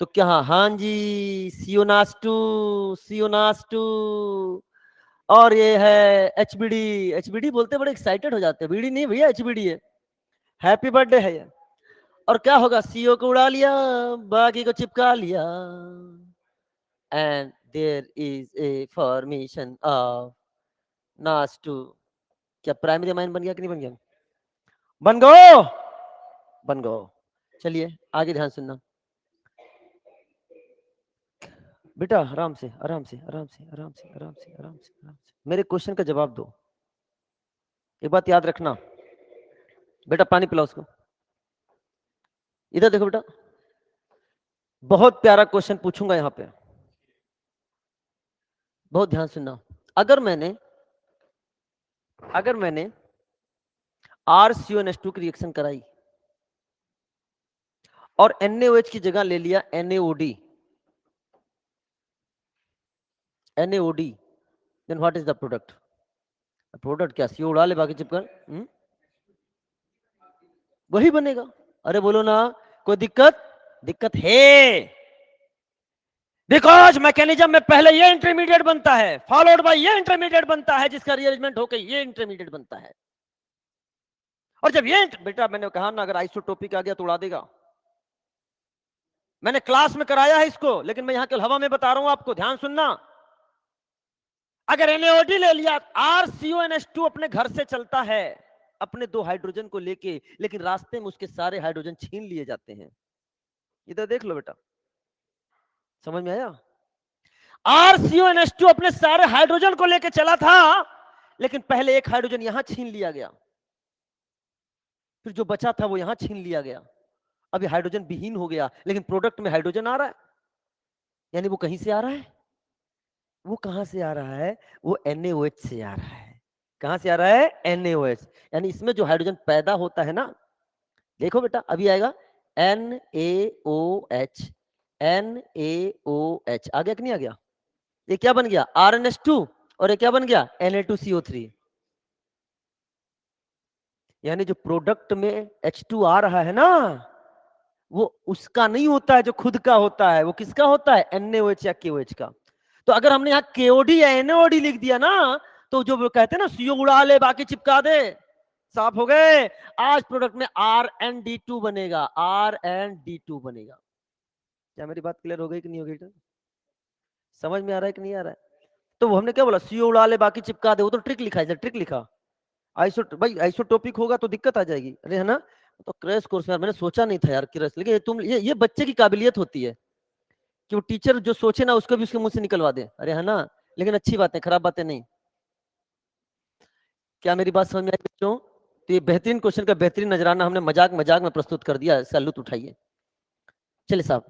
तो क्या, हाँ जी, सियोनास्टू, सियोनास्टू। और ये है HBD। HBD बोलते बड़े एक्साइटेड हो जाते हैं, बीड़ी नहीं भैया, HBD है। हैप्पी बर्थडे है ये। और क्या होगा? CO को उड़ा लिया, बाकी को चिपका लिया, and there is a formation of NAS2। क्या प्राइमरी अमाइन बन गया कि नहीं बन गया? बन गो, बन गो। चलिए आगे ध्यान सुनना बेटा, आराम से आराम से आराम से आराम से आराम से आराम से आराम से मेरे क्वेश्चन का जवाब दो। एक बात याद रखना बेटा, पानी पिलाओ उसको। इधर देखो बेटा, बहुत प्यारा क्वेश्चन पूछूंगा यहाँ पे, बहुत ध्यान सुनना। अगर मैंने RCONH2 की रिएक्शन कराई और NaOH की जगह ले लिया NaOD, then what is the product? Product क्या? CO उड़ा ले, बाकी चिपकर वही बनेगा। अरे बोलो ना, कोई दिक्कत? दिक्कत है, बिकॉज मैकेनिज्म में पहले ये इंटरमीडिएट बनता है, फॉलोड बाय ये इंटरमीडिएट बनता है, जिसका रिअरेंजमेंट होकर ये इंटरमीडिएट बनता है। और जब ये बेटा, मैंने कहा ना, अगर आइसोटोपिक आ गया तो उड़ा देगा। मैंने क्लास में कराया है इसको, लेकिन मैं यहां केवल हवा में बता रहा हूं आपको, ध्यान सुनना। अगर NaOD ले लिया, RCONH2 अपने घर से चलता है अपने 2 हाइड्रोजन को लेके, लेकिन रास्ते में उसके सारे हाइड्रोजन छीन लिए जाते हैं। इधर देख लो बेटा, समझ में आया? RCONH2 अपने सारे हाइड्रोजन को लेके चला था, लेकिन पहले एक हाइड्रोजन यहां छीन लिया गया, फिर जो बचा था वो यहां छीन लिया गया, अब ये हाइड्रोजन विहीन हो गया, लेकिन प्रोडक्ट में हाइड्रोजन आ रहा है, यानी वो कहीं से आ रहा है, वो कहां से आ रहा है, वो NaOH से आ रहा है। कहां से आ रहा है, NaOH। यानी इसमें जो हाइड्रोजन पैदा होता है ना, देखो बेटा अभी आएगा NaOH, NaOH आ गया कि नहीं आ गया? ये क्या बन गया, RnH2, और ये क्या बन गया, Na2CO3। यानी जो प्रोडक्ट में H2 आ रहा है ना, वो उसका नहीं होता है, जो खुद का होता है, वो किसका होता है, NaOH या KOH का। तो अगर हमने यहाँ KOD या NaOD लिख दिया ना, तो जो वो कहते हैं ना, CO उड़ा ले बाकी चिपका दे, साफ हो गए। आज प्रोडक्ट में RnD2 बनेगा, RnD2 बनेगा। क्या मेरी बात क्लियर हो गई कि नहीं हो गई? समझ में आ रहा है कि नहीं आ रहा है? तो वो हमने क्या बोला, CO उड़ा ले बाकी चिपका दे, वो तो ट्रिक लिखा है, ट्रिक लिखा। भाई आइसोटोपिक होगा तो दिक्कत आ जाएगी, अरे है ना। तो क्रैश कोर्स में मैंने सोचा नहीं था यार क्रैश, लेकिन तुम ये बच्चे की काबिलियत होती है कि वो टीचर जो सोचे ना उसको भी उसके मुंह से निकलवा दे, अरे है ना। लेकिन अच्छी बातें, खराब बातें नहीं। क्या मेरी बात समझ में आई बच्चों? तो ये बेहतरीन क्वेश्चन का बेहतरीन नजराना हमने मजाक मजाक में प्रस्तुत कर दिया, इसका लुत्फ उठाइए। चलिए साहब,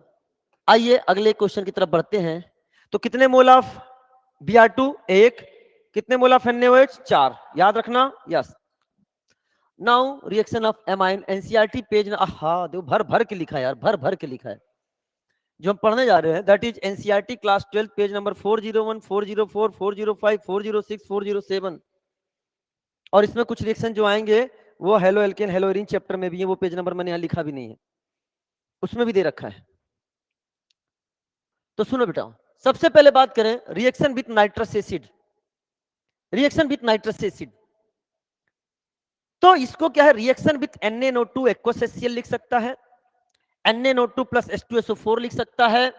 आइए अगले क्वेश्चन की तरफ बढ़ते हैं। तो कितने मोल ऑफ Br2 1, कितने मोल ऑफ NaOH 4, याद रखना, yes. Now reaction of amine, NCERT page, हाँ देखो भर भर के लिखा है यार, भर भर के लिखा है जो हम पढ़ने जा रहे हैं। That is NCERT class 12 page number 401, 404, 405, 406, 407। और इसमें कुछ रिएक्शन जो आएंगे वो halo alkane hello arene chapter में भी है, वो पेज नंबर मैंने यहाँ लिखा भी नहीं है, उसमें भी दे रखा है। तो सुनो बेटा, सबसे पहले बात करें reaction with nitrous acid. Reaction with nitrous acid, तो इसको क्या है, reaction with NaNO2 aqueous HCl लिख सकता है, NaNO2 प्लस H2SO4 लिख सकता है,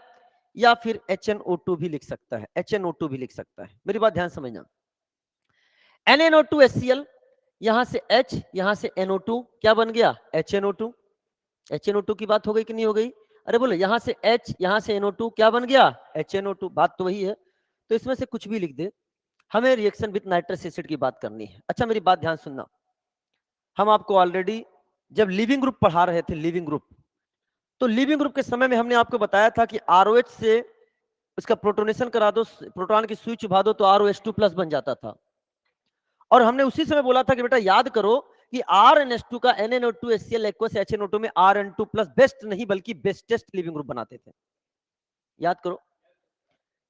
या फिर HNO2 भी लिख सकता है, HNO2 भी लिख सकता है। मेरी बात ध्यान समझना, NaNO2 HCl, यहां से H, यहां से NO2, क्या बन गया, HNO2। HNO2 की बात हो गई कि नहीं हो गई? अरे बोलो, यहां से H, यहां से NO2, क्या बन गया, HNO2। बात तो वही है। तो इसमें से कुछ भी लिख दे, हमें रिएक्शन विथ नाइट्रस एसिड की बात करनी है। अच्छा मेरी बात ध्यान सुनना, हम आपको ऑलरेडी जब लिविंग ग्रुप पढ़ा रहे थे, लिविंग ग्रुप, तो लिविंग ग्रुप के समय में हमने आपको बताया था कि ROH से उसका प्रोटोनेशन करा दो, प्रोटॉन की सुई चुभा दो, तो ROH2 प्लस बन जाता था। और हमने उसी समय बोला था कि बेटा याद करो कि RnH2 का NaNO2 HCl एक्वस HNO2 में Rn2 प्लस बेस्ट नहीं बल्कि बेस्टेस्ट लिविंग ग्रुप बनाते थे। याद करो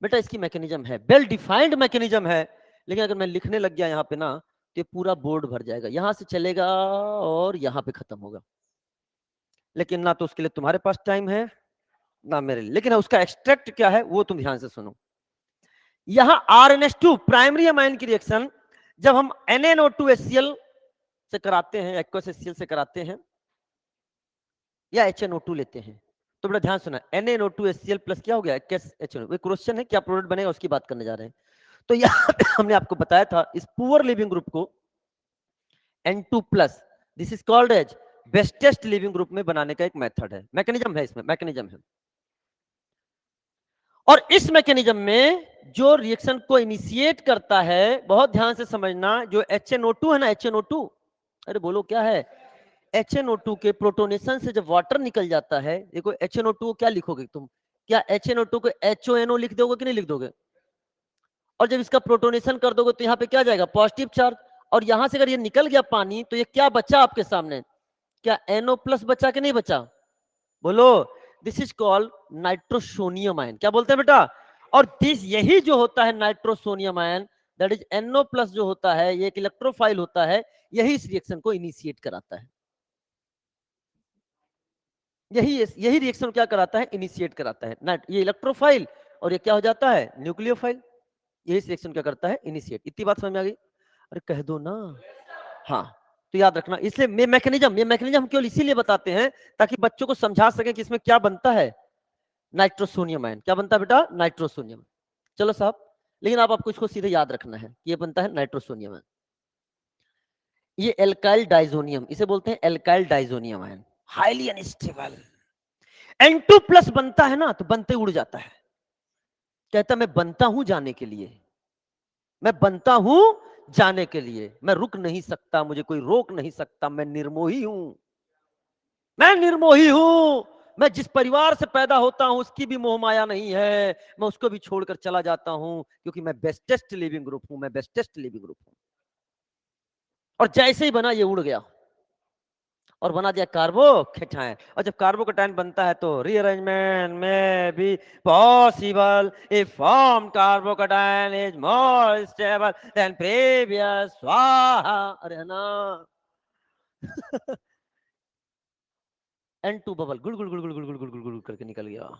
बेटा, इसकी मैकेनिज्म है, वेल डिफाइंड मैकेनिज्म है, लेकिन अगर मैं लिखने लग गया यहाँ पे ना, तो ये पूरा बोर्ड भर जाएगा, यहां से चलेगा और यहाँ पे खत्म होगा। लेकिन ना तो उसके लिए तुम्हारे पास टाइम है ना मेरे लिए, लेकिन उसका एक्सट्रैक्ट क्या है वो तुम ध्यान से सुनो। यहां RnH2 प्राइमरी अमाइन की रिएक्शन जब हम NaNO2 HCl से कराते हैं, एक्वस HCl से कराते हैं, या HNO2 लेते हैं, तो बड़ा ध्यान सुना, NaNO2 HCl प्लस क्या हो गया, HNO। क्वेश्चन है क्या प्रोडक्ट बनेगा उसकी बात करने जा रहे हैं। तो यहाँ पे हमने आपको बताया था इस पुअर लिविंग ग्रुप को N2 plus, this is called as bestest leaving group में बनाने का एक मेथड है, मैकेनिज्म है, इसमें मैकेनिज्म है। और इस मैकेनिज्म में जो रिएक्शन को इनिशिएट करता है, बहुत ध्यान से समझना, जो HNO2 है ना, HNO2, अरे बोलो क्या है, HNO2 के प्रोटोनेशन से जब वाटर निकल जाता है, देखो HNO2 को क्या लिखोगे तुम, क्या HNO2 को HONO लिख दोगे कि नहीं लिख दोगे? और जब इसका प्रोटोनेशन कर दोगे तो यहाँ पे क्या जाएगा, पॉजिटिव चार्ज। और यहां से अगर ये निकल गया पानी, तो ये क्या बचा आपके सामने, क्या NO प्लस बचा कि नहीं बचा? बोलो, this is called nitrosonium ion. क्या बोलते हैं बेटा? और दिस, यही जो होता है nitrosonium ion, that is NO plus जो होता है, ये एक इलेक्ट्रोफाइल होता है, यही इस रिएक्शन को इनिशिएट कराता है। यही रिएक्शन क्या कराता है, इनिशिएट कराता है। ये इलेक्ट्रोफाइल, और ये क्या हो जाता है, न्यूक्लियोफाइल। यही रिएक्शन क्या करता है, इनिशिएट। इतनी बात समझ में आ गई? अरे कह दो ना। हाँ, तो याद रखना, इसलिए ये मैकेनिज्म केवल इसीलिए बताते हैं ताकि बच्चों को समझा सके कि इसमें क्या बनता है, नाइट्रोसोनियम आयन। क्या बनता है बेटा, नाइट्रोसोनियम। चलो साहब, लेकिन आपको इसको सीधे याद रखना है कि ये बनता है नाइट्रोसोनियम आयन। ये एल्काइल डाइजोनियम, इसे बोलते हैं alkyl diazonium ion, highly unstable. N2 plus बनता है ना, तो बनते उड़ जाता है, कहता मैं बनता हूं जाने के लिए, मैं बनता हूं जाने के लिए, मैं रुक नहीं सकता, मुझे कोई रोक नहीं सकता, मैं निर्मोही हूं। मैं निर्मोही हूं, मैं जिस परिवार से पैदा होता हूं उसकी भी मोह माया नहीं है, मैं उसको भी छोड़कर चला जाता हूं, क्योंकि मैं बेस्टेस्ट लिविंग ग्रुप हूं, मैं बेस्टेस्ट लिविंग ग्रुप हूं। और जैसे ही बना ये उड़ गया और बना दिया कार्बोकेटायन। और जब कार्बोकेटायन बनता है तो रीअरेंजमेंट में भी possible if form carbocation is more stable then previous. स्वाहा। अरे ना N2 बबल गुड़ गुड़ गुड़ गुड़ गुड़ गुड़ गुड़ गुड़ गुड़ करके निकल गया।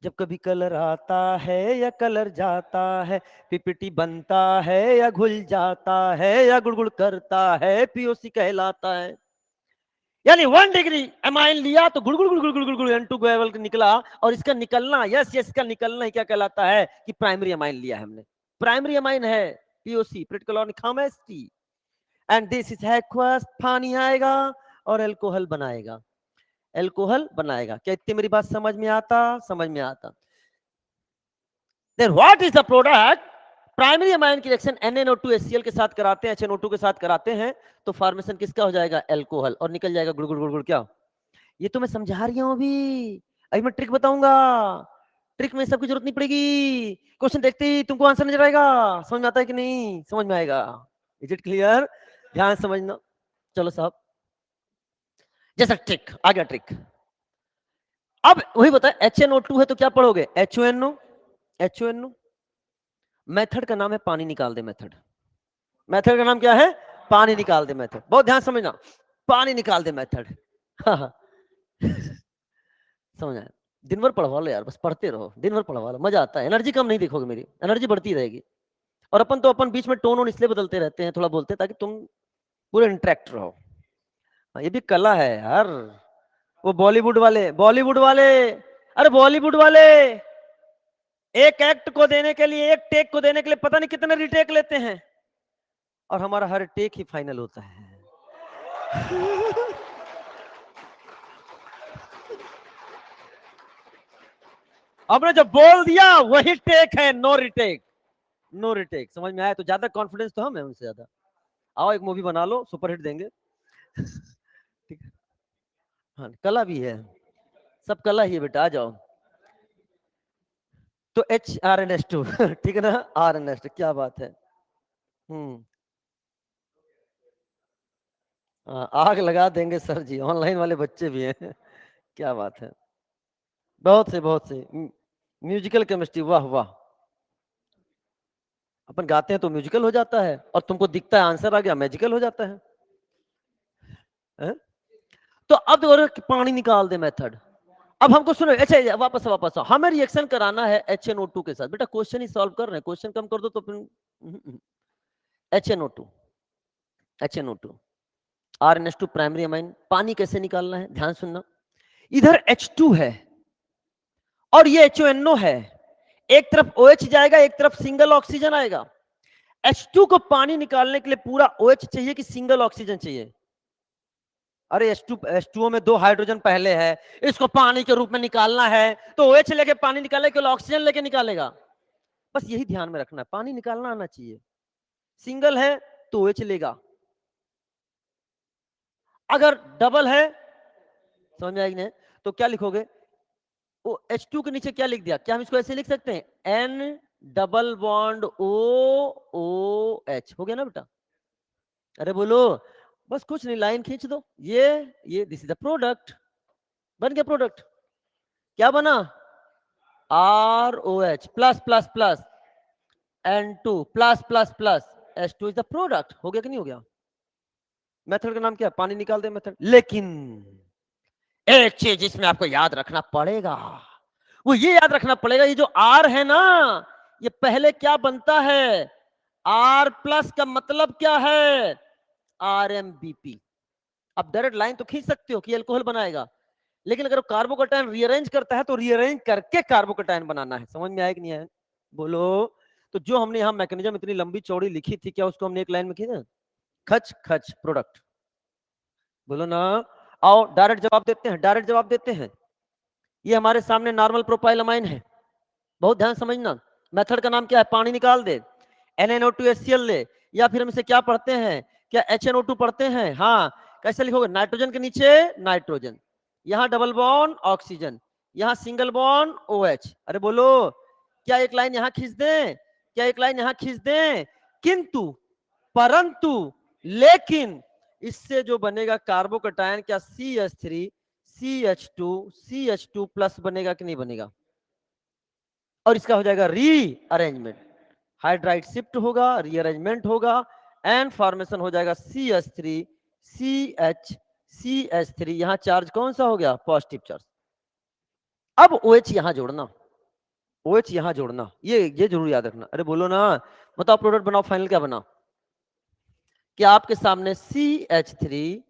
जब कभी कलर आता है या कलर जाता है, पीपीटी बनता है या घुल जाता है या गुड़गुड़ करता है, पीओसी कहलाता है। यानी 1 डिग्री एमाइन लिया तो गुड़ गुड़ गुड़ गुड़ गुड़ गुड़ N2 लेवल निकला, और इसका निकलना, यस यस, इसका निकलना ही क्या कहलाता है कि प्राइमरी एमाइन लिया है हमने। प्राइमरी एमाइन है POC, critical organic acid, and this is aqueous. पानी आएगा और अल्कोहल बनाएगा, अल्कोहल बनाएगा। क्या इतनी मेरी बात समझ में आता? समझ में आता। Then what is the product? Primary amine की रिएक्शन NaNO2HCl के साथ कराते हैं, HNO2 के साथ कराते हैं, तो फॉर्मेशन किसका हो जाएगा? अल्कोहल, और निकल जाएगा गुड़ गुड़ गुड़ गुड़। क्या ये तो मैं समझा रही हूं अभी मैं ट्रिक बताऊंगा। ट्रिक में सबकी जरूरत नहीं पड़ेगी, क्वेश्चन देखते ही तुमको आंसर नजर आएगा। समझ में आता है कि नहीं? समझ में आएगा। Is it clear? ध्यान समझना। चलो साहब, जैसा ट्रिक आ गया ट्रिक। अब वही बता, HNO2 है तो क्या पढ़ोगे? HONO। HONO मेथड का नाम है पानी निकाल दे मेथड। मेथड का नाम क्या है? पानी निकाल दे मेथड। बहुत ध्यान समझना, पानी निकाल दे मेथड। समझ आया? दिन भर पढ़वा लो यार, बस पढ़ते रहो, दिन भर पढ़वा लो, मजा आता है। एनर्जी कम नहीं देखोगे, मेरी एनर्जी बढ़ती रहेगी। और अपन तो अपन बीच में टोन इसलिए बदलते रहते हैं, थोड़ा बोलते हैं ताकि तुम पूरे इंटरेक्ट रहो। ये भी कला है यार। वो बॉलीवुड वाले, बॉलीवुड वाले, अरे बॉलीवुड वाले एक एक्ट को देने के लिए, एक टेक को देने के लिए पता नहीं कितने रिटेक लेते हैं, और हमारा हर टेक ही फाइनल होता है। आपने जब बोल दिया वही टेक है, नो रिटेक, नो रिटेक। समझ में आया? तो ज्यादा कॉन्फिडेंस तो हम है उनसे ज्यादा। आओ एक मूवी बना लो, सुपरहिट देंगे। ठीक है, हाँ कला भी है, सब कला ही है बेटा, आ जाओ। तो HRNS2 ठीक है ना? RNS2, क्या बात है। आग लगा देंगे सर जी, ऑनलाइन वाले बच्चे भी हैं। क्या बात है, बहुत से बहुत से। म्यूजिकल केमिस्ट्री, वाह वाह। अपन गाते हैं तो म्यूजिकल हो जाता है, और तुमको दिखता है आंसर आ गया, मैजिकल हो जाता है? तो अब पानी निकाल दे मेथड। अब हमको सुनो, अच्छा वापस वापस आओ, हमें रिएक्शन कराना है HNO2 के साथ। बेटा क्वेश्चन ही सॉल्व कर रहे हैं, क्वेश्चन कम कर दो तो फिर HNO2, HNO2, RNS2 primary amine. पानी कैसे निकालना है, ध्यान सुनना। इधर H2 है और ये HONO है, एक तरफ OH जाएगा, एक तरफ सिंगल ऑक्सीजन आएगा। H2 को पानी निकालने के लिए पूरा OH चाहिए कि सिंगल ऑक्सीजन चाहिए? अरे H2O में 2 हाइड्रोजन पहले है, इसको पानी के रूप में निकालना है तो OH लेके पानी निकाले केवल ऑक्सीजन लेके निकालेगा? बस यही ध्यान में रखना है, पानी निकालना आना चाहिए। सिंगल है तो OH लेगा, अगर डबल है, समझ में आएगी नहीं, तो क्या लिखोगे? वो H2 के नीचे क्या लिख दिया? क्या हम इसको ऐसे लिख सकते हैं? N डबल बॉन्ड OH, हो गया ना बेटा? अरे बोलो, बस कुछ नहीं, लाइन खींच दो, ये दिस इज द प्रोडक्ट, बन गया प्रोडक्ट। क्या बना? ROH plus plus plus N2 plus plus plus H2 is the product. हो गया कि नहीं हो गया? मेथड का नाम क्या? पानी निकाल दे मेथड। लेकिन एक चीज इसमें आपको याद रखना पड़ेगा, वो ये याद रखना पड़ेगा, ये जो R है ना, ये पहले क्या बनता है? R प्लस का मतलब क्या है? RMBP। अब डायरेक्ट लाइन तो खींच सकते हो कि अल्कोहल बनाएगा, लेकिन अगर कार्बोकेटायन रीअरेंज करता है तो रीअरेंज करके कार्बोकेटायन बनाना है। समझ में आया कि नहीं आया? बोलो। तो जो हमने यहाँ मैकेनिज्म इतनी लंबी चौड़ी लिखी थी, क्या उसको हमने एक लाइन में खींचा? खच खच प्रोडक्ट। बोलो ना। आओ डायरेक्ट जवाब देते हैं, डायरेक्ट जवाब देते हैं। ये हमारे सामने नॉर्मल प्रोपाइल अमाइन है, बहुत ध्यान समझना। मेथड का नाम क्या है? पानी निकाल दे, NaNO2HCl ले, या फिर हम इसे क्या पढ़ते हैं? क्या HNO2 पढ़ते हैं? हाँ, कैसे लिखोगे? नाइट्रोजन के नीचे नाइट्रोजन, यहां डबल बॉन्ड ऑक्सीजन, यहां सिंगल बॉन्ड OH। अरे बोलो, क्या एक लाइन यहां खींच दें? क्या एक लाइन यहां खींच दें? किंतु, परंतु, लेकिन इससे जो बनेगा कार्बोकैटायन, क्या CH3 CH2 CH2 प्लस बनेगा कि नहीं बनेगा? और इसका हो जाएगा रीअरेंजमेंट, हाइड्राइड शिफ्ट होगा, रीअरेंजमेंट होगा, एंड फॉर्मेशन हो जाएगा CH3 CH3। यहां चार्ज कौन सा हो गया? Positive charge. अब OH यहां जोड़ना, OH यहां जोड़ना, ये जरूर याद रखना। अरे बोलो ना, बताओ प्रोडक्ट बनाओ, फाइनल क्या बना? क्या आपके सामने CH3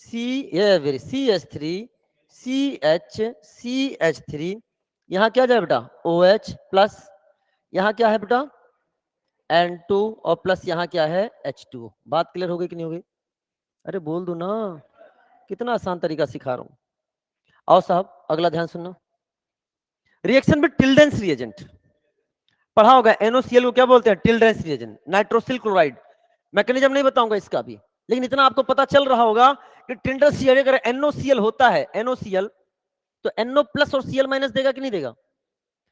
CH3 CH3, यहां क्या जाए बेटा? OH प्लस, यहां क्या है बेटा? N2, और प्लस यहां क्या है? H2। बात क्लियर हो गई कि नहीं हो गई? अरे बोल दो ना, कितना आसान तरीका सिखा रहा हूं। आओ साहब, अगला ध्यान सुनना। रिएक्शन विद टिल्डेंस रिएजेंट पढ़ा होगा। NOCl को क्या बोलते हैं? Tilden's reagent. Nitrosyl chloride, mechanism नहीं बताऊंगा इसका भी, लेकिन इतना आपको पता चल रहा होगा कि टिल्डेंस रिएजेंट अगर NOCl होता है, NOCl, तो NO प्लस और Cl माइनस देगा कि नहीं देगा?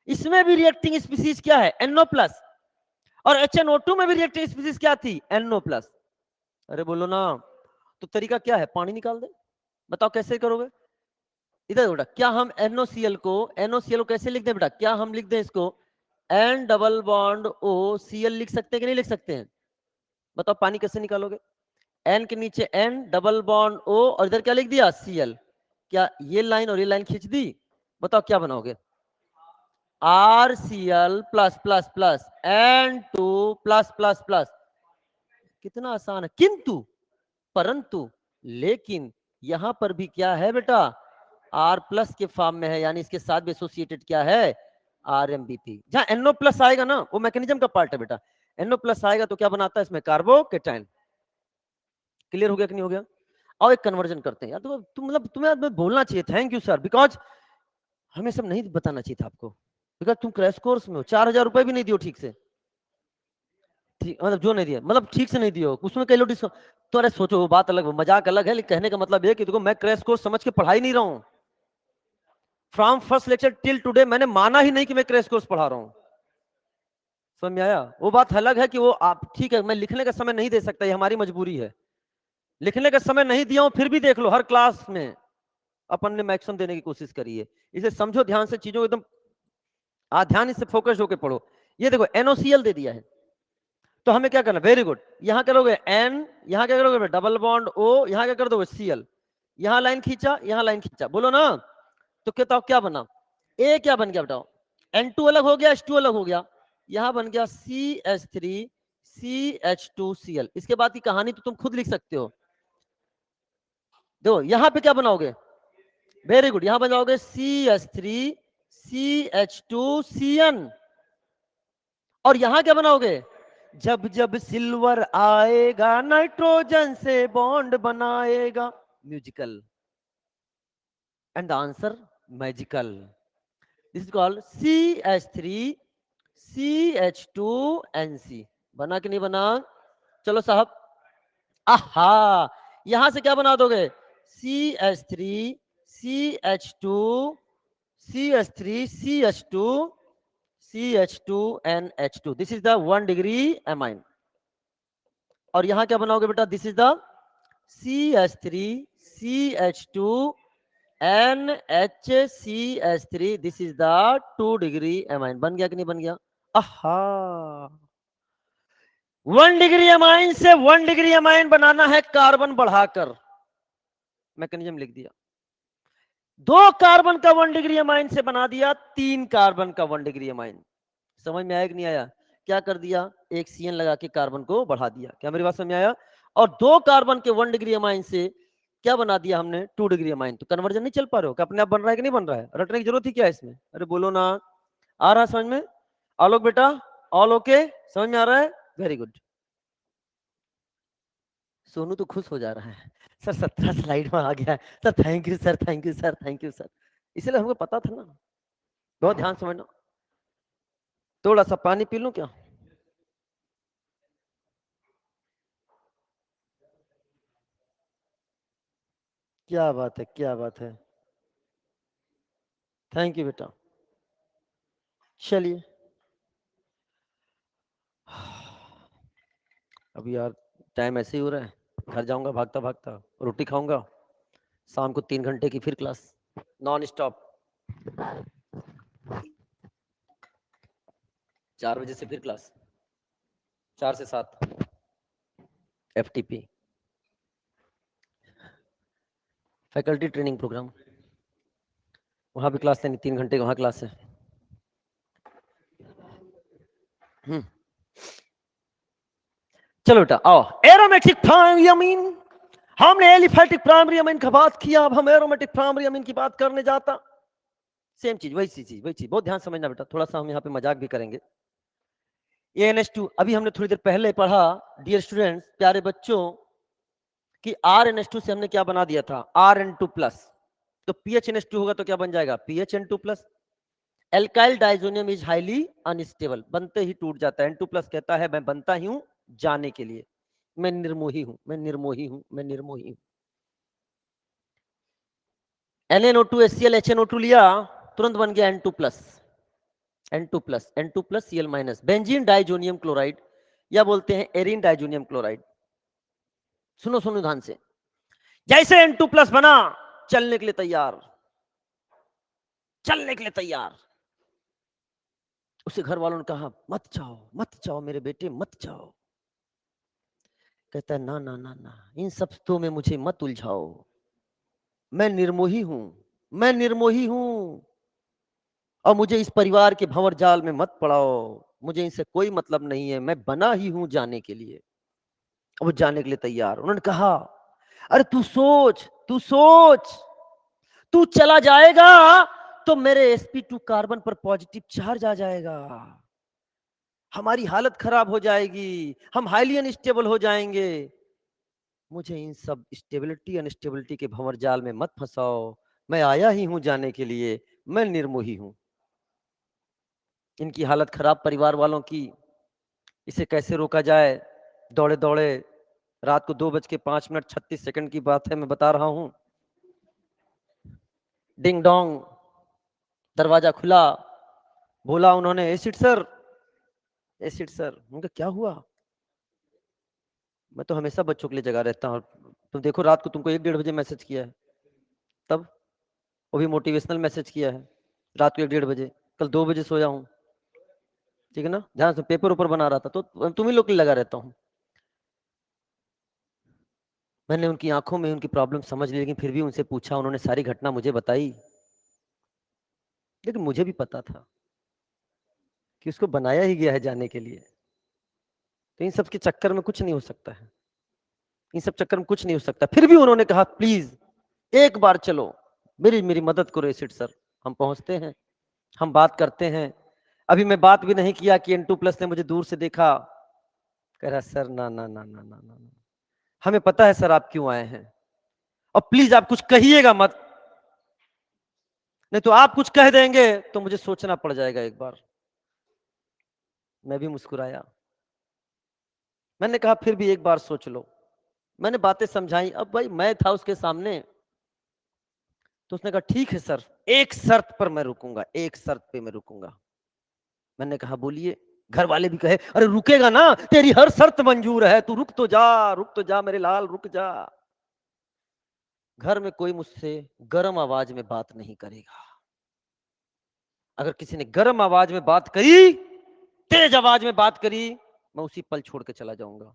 इसमें भी रिएक्टिंग स्पीसीज क्या है? NO plus. और HNO2 में भी रिएक्टिंग स्पीसीज क्या थी? NO plus. अरे बोलो ना, तो तरीका क्या है? पानी निकाल दे। बताओ कैसे करोगे? इधर बेटा, क्या हम NOCl को कैसे लिख दें बेटा? क्या हम लिख दें इसको N double bond O Cl लिख सकते हैं कि नहीं लिख सकते हैं? बताओ पानी कैसे निकालोगे? N के नीचे N डबल बॉन्ड O, और इधर क्या लिख दिया? Cl। क्या ये लाइन और ये लाइन खींच दी? बताओ क्या बनाओगे? RCl plus plus plus N2 plus plus plus. कितना आसान है। किंतु, परंतु, लेकिन यहां पर भी क्या है बेटा? R प्लस के फॉर्म में है, यानी इसके साथ भी एसोसिएटेड क्या है? RMBP। जहां NO प्लस आएगा ना, वो मैकेनिज्म का पार्ट है बेटा। NO प्लस आएगा तो क्या बनाता है इसमें? कार्बोकेटायन। क्लियर हो गया कि नहीं हो गया? और एक कन्वर्जन करते हैं यार, तो तुम मतलब तुम्हें बोलना चाहिए थैंक यू सर, बिकॉज हमें सब नहीं बताना चाहिए था आपको, बिकॉज तुम क्रैश कोर्स में हो। 4,000 रुपए भी नहीं दियो ठीक से, ठीक मतलब जो नहीं दिया, मतलब ठीक से नहीं दियो, उसमें कई लोग तो अरे सोचो, वो बात अलग, मजाक अलग है, लेकिन कहने का मतलब ये कि देखो मैं क्रैश कोर्स समझ के पढ़ा ही नहीं रहा हूँ। From first lecture till today मैंने माना ही नहीं कि मैं क्रैश कोर्स पढ़ा रहा हूँ। समझ में आया? वो बात अलग है कि वो आप ठीक है, मैं लिखने का समय नहीं दे सकता, ये हमारी मजबूरी है। लिखने का समय नहीं दिया हूं, फिर भी देख लो हर क्लास में अपन ने मैक्सिमम देने की कोशिश करी है। इसे समझो ध्यान से, चीजों एकदम ध्यान से फोकस होकर पढ़ो। ये देखो NOCl दे दिया है, तो हमें क्या करना? वेरी गुड, यहां करोगे N, यहां क्या करोगे? डबल बॉन्ड O, यहां क्या कर दोगे? Cl। यहां लाइन खींचा, यहां लाइन खींचा, बोलो ना, तो बताओ क्या बना? A क्या बन गया बताओ? N2 अलग हो गया, H2 अलग हो गया, यहां बन गया CH3 CH2Cl। इसके बाद की कहानी तो तुम खुद लिख सकते हो। देखो यहां पे क्या बनाओगे? वेरी गुड, यहां बनाओगे CH3 CH2Cn। और यहां क्या बनाओगे? जब जब सिल्वर आएगा नाइट्रोजन से बॉन्ड बनाएगा, musical, and the answer magical. This is called CH3 CH2NC। बना कि नहीं बना? चलो साहब, आहा, यहां से क्या बना दोगे? CH3 CH2 CH3 CH2 CH2NH2। This is the 1 degree amine. और यहां क्या बनाओगे बेटा? This is the CH3 CH2 NHCH3। This is the 2 degree amine. बन गया कि नहीं बन गया? आहा, 1 डिग्री एमाइन से 1 डिग्री एमाइन बनाना है कार्बन बढ़ाकर, मैकेनिज्म लिख दिया। 2 कार्बन का 1 डिग्री एमाइन से बना दिया 3 कार्बन का 1 डिग्री एमाइन। समझ में आया कि नहीं आया? क्या कर दिया? एक CN लगा के कार्बन को बढ़ा दिया। क्या मेरी बात समझ में आया? और 2 कार्बन के 1 डिग्री एमाइन से क्या बना दिया हमने? 2 डिग्री एमाइन। तो कन्वर्जन नहीं चल पा रहे हो? क्या अपने आप बन रहा है कि नहीं बन रहा है? रटने की जरूरत ही क्या है इसमें? अरे बोलो ना, आ रहा समझ में? आलोक बेटा, ऑल ओके, समझ में आ रहा है? Very good. सोनू तो खुश हो जा रहा है, सर 17 स्लाइड में आ गया है sir, thank you sir, thank you sir, thank you sir. इसलिए हमको पता था ना। बहुत ध्यान समझना। थोड़ा सा पानी पी लूं क्या? क्या बात है, क्या बात है, थैंक यू बेटा। चलिए अभी यार टाइम ऐसे ही हो रहा है, घर जाऊंगा भागता भागता, रोटी खाऊंगा, शाम को 3 घंटे की फिर क्लास, नॉन स्टॉप, 4 बजे से फिर क्लास, 4 से 7, FTP, फैकल्टी ट्रेनिंग प्रोग्राम, वहां भी क्लास लेनी, 3 घंटे वहां क्लास है। चलो बेटा आओ, एरोमेटिक प्राइमरी अमीन, हमने एलिफेटिक प्राइमरी अमीन का बात किया, अब हम एरोमेटिक प्राइमरी अमीन की बात करने जाता। सेम चीज, वही चीज, वही चीज, बहुत ध्यान समझना बेटा, थोड़ा सा हम यहाँ पे मजाक भी करेंगे। ANH2 अभी हमने थोड़ी देर पहले पढ़ा, डियर स्टूडेंट्स, प्यारे बच्चों, कि RNH2 से हमने क्या बना दिया था, RN2+, तो PHNH2 होगा तो क्या बन जाएगा, PHN2+। Alkyl diazonium is highly unstable, बनते ही टूट जाता है। N2+ कहता है मैं बनता ही हूं जाने के लिए, मैं निर्मोही हूं, मैं निर्मोही हूं, मैं निर्मोही हूं। NaNO2 HCl HNO2 लिया, तुरंत बन गया N2+, N2+, N2+ Cl-, benzene diazonium chloride, या बोलते हैं एरिन डाइजोनियम क्लोराइड। सुनो सुनो ध्यान से, जैसे N2+ बना, चलने के लिए तैयार, चलने के लिए तैयार, उसे घर वालों ने कहा मत जाओ, मत जाओ मेरे बेटे, मत जाओ। कहता है ना ना ना ना, इन सब में मुझे मत उलझाओ, मैं निर्मोही हूं, मैं निर्मोही हूं, और मुझे इस परिवार के भंवर जाल में मत पड़ाओ, मुझे इनसे कोई मतलब नहीं है, मैं बना ही हूं जाने के लिए। वो जाने के लिए तैयार, उन्होंने कहा अरे तू सोच, तू सोच, तू चला जाएगा तो मेरे sp2 कार्बन पर पॉजिटिव चार्ज आ जाएगा, हमारी हालत खराब हो जाएगी, हम हाईली अनस्टेबल हो जाएंगे, मुझे इन सब स्टेबिलिटी अनस्टेबिलिटी के भंवर जाल में मत फंसाओ, मैं आया ही हूं जाने के लिए, मैं निर्मोही हूं। इनकी हालत खराब परिवार वालों की, इसे कैसे रोका जाए, दौड़े दौड़े, रात को 2:05:36 की बात है, मैं बता रहा हूं, डिंग डोंग, दरवाजा खुला, बोला उन्होंने एसिड सर, एसिड सर। उनका क्या हुआ, मैं तो हमेशा बच्चों के लिए जगा रहता हूँ, तुम देखो रात को तुमको 1-1:30 बजे मैसेज किया है, तब वो भी मोटिवेशनल मैसेज किया है, रात को 1-1:30 बजे, कल 2 बजे सोया हूँ, ठीक है ना, ध्यान से पेपर ऊपर बना रहा था, तो तुम ही लोग के लिए लगा रहता हूँ। मैंने उनकी आंखों में उनकी प्रॉब्लम समझ ली, लेकिन फिर भी उनसे पूछा, उन्होंने सारी घटना मुझे बताई, लेकिन मुझे भी पता था कि उसको बनाया ही गया है जाने के लिए, तो इन सब के चक्कर में कुछ नहीं हो सकता है, इन सब चक्कर में कुछ नहीं हो सकता। फिर भी उन्होंने कहा प्लीज एक बार चलो, मेरी मेरी मदद करो एसिड सर, हम पहुंचते हैं, हम बात करते हैं। अभी मैं बात भी नहीं किया कि N2+ ने मुझे दूर से देखा, कह रहा सर ना ना ना ना ना ना, हमें पता है सर आप क्यों आए हैं, और प्लीज आप कुछ कहिएगा मत, नहीं तो आप कुछ कह देंगे तो मुझे सोचना पड़ जाएगा एक बार। मैं भी मुस्कुराया, मैंने कहा फिर भी एक बार सोच लो, मैंने बातें समझाई, अब भाई मैं था उसके सामने, तो उसने कहा ठीक है सर, एक शर्त पर मैं रुकूंगा, एक शर्त पे मैं रुकूंगा। मैंने कहा बोलिए। घर वाले भी कहे अरे रुकेगा ना, तेरी हर शर्त मंजूर है, तू रुक तो जा, रुक तो जा मेरे लाल, रुक जा। घर में कोई मुझसे गर्म आवाज में बात नहीं करेगा, अगर किसी ने गर्म आवाज में बात करी, तेज आवाज में बात करी, मैं उसी पल छोड़ के चला जाऊंगा।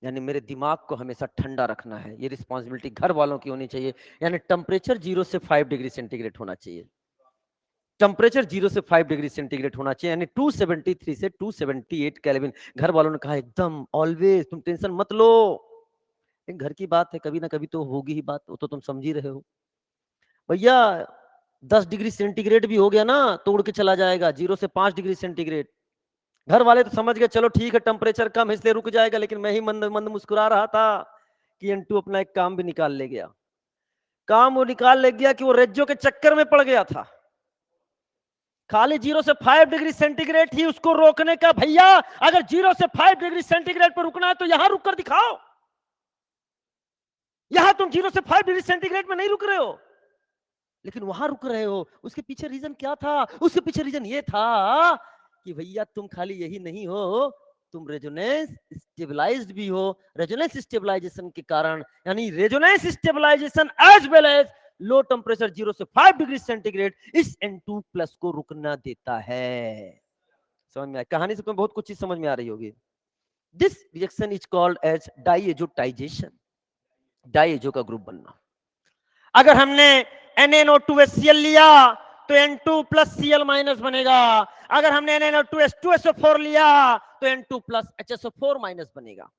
यानी मेरे दिमाग को हमेशा ठंडा रखना है, ये रिस्पॉन्सिबिलिटी घर वालों की होनी चाहिए। यानी टेम्परेचर 0 से 5 डिग्री सेंटीग्रेड होना चाहिए, टेम्परेचर 0 से 5 डिग्री सेंटीग्रेड होना चाहिए, यानी 273 से 278 केल्विन। घर वालों ने कहा एकदम ऑलवेज, तुम टेंशन मत लो, घर की बात है, कभी ना कभी तो होगी ही बात, वो तो तुम समझ ही रहे हो भैया। 10 डिग्री सेंटीग्रेड भी हो गया ना तो उड़ के चला जाएगा, 0 से 5 डिग्री सेंटीग्रेड। घर वाले तो समझ गए चलो ठीक है टेम्परेचर कम है इसलिए रुक जाएगा, लेकिन मैं ही मंद मंद मुस्कुरा रहा था कि N2 अपना एक काम भी निकाल ले गया। काम वो निकाल ले गया कि वो रेज्जो के चक्कर में पड़ गया था, खाली 0 से 5 डिग्री सेंटीग्रेड ही उसको रोकने का। भैया अगर 0 से 5 डिग्री सेंटीग्रेड पर रुकना है तो यहां रुक कर दिखाओ, यहां तुम 0 से 5 डिग्री सेंटीग्रेड में नहीं रुक रहे हो, लेकिन वहां रुक रहे हो। उसके पीछे रीजन क्या था? उसके पीछे रीजन ये था कि भैया तुम खाली यही नहीं हो, तुम रेजोनेंस स्टेबलाइज्ड भी हो। रेजोनेंस स्टेबलाइजेशन के कारण, यानी resonance stabilisation as well as low temperature 0 से 5 डिग्री सेंटीग्रेड इस N2 प्लस को रुकना देता है। समझ में आया? कहानी से बहुत कुछ चीज समझ में आ रही होगी। This reaction is called as diazotization, diazo का ग्रुप बनना। अगर हमने NaNO2HCl लिया तो N2 प्लस Cl माइनस बनेगा। अगर हमने NaNO2H2SO4 लिया तो N2 प्लस HSO4 माइनस बनेगा।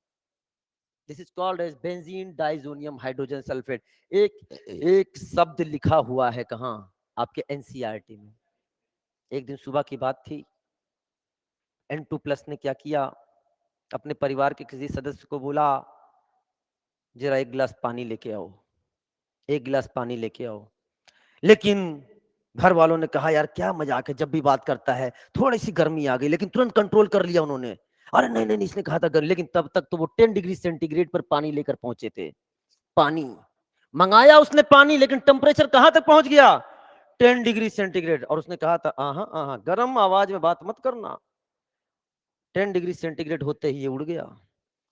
This is called as benzene diazonium hydrogen sulphate. एक शब्द लिखा हुआ है कहां? आपके NCERT में। एक दिन सुबह की बात थी, N2 प्लस ने क्या किया, अपने परिवार के किसी सदस्य को बोला जरा एक गिलास पानी लेके आओ, एक गिलास पानी लेके आओ। लेकिन घर वालों ने कहा यार क्या मजाक है, जब भी बात करता है थोड़ी सी गर्मी आ गई, लेकिन तुरंत कंट्रोल कर लिया उन्होंने। अरे नहीं नहीं, इसने कहा था गर्मी, लेकिन तब तक तो वो 10 डिग्री सेंटीग्रेड पर पानी लेकर पहुंचे थे। पानी मंगाया उसने पानी, लेकिन टेम्परेचर कहां तक पहुंच गया? 10 डिग्री सेंटीग्रेड। और उसने कहा था आहा गर्म आवाज में बात मत करना। 10 डिग्री सेंटीग्रेड होते ही ये उड़ गया,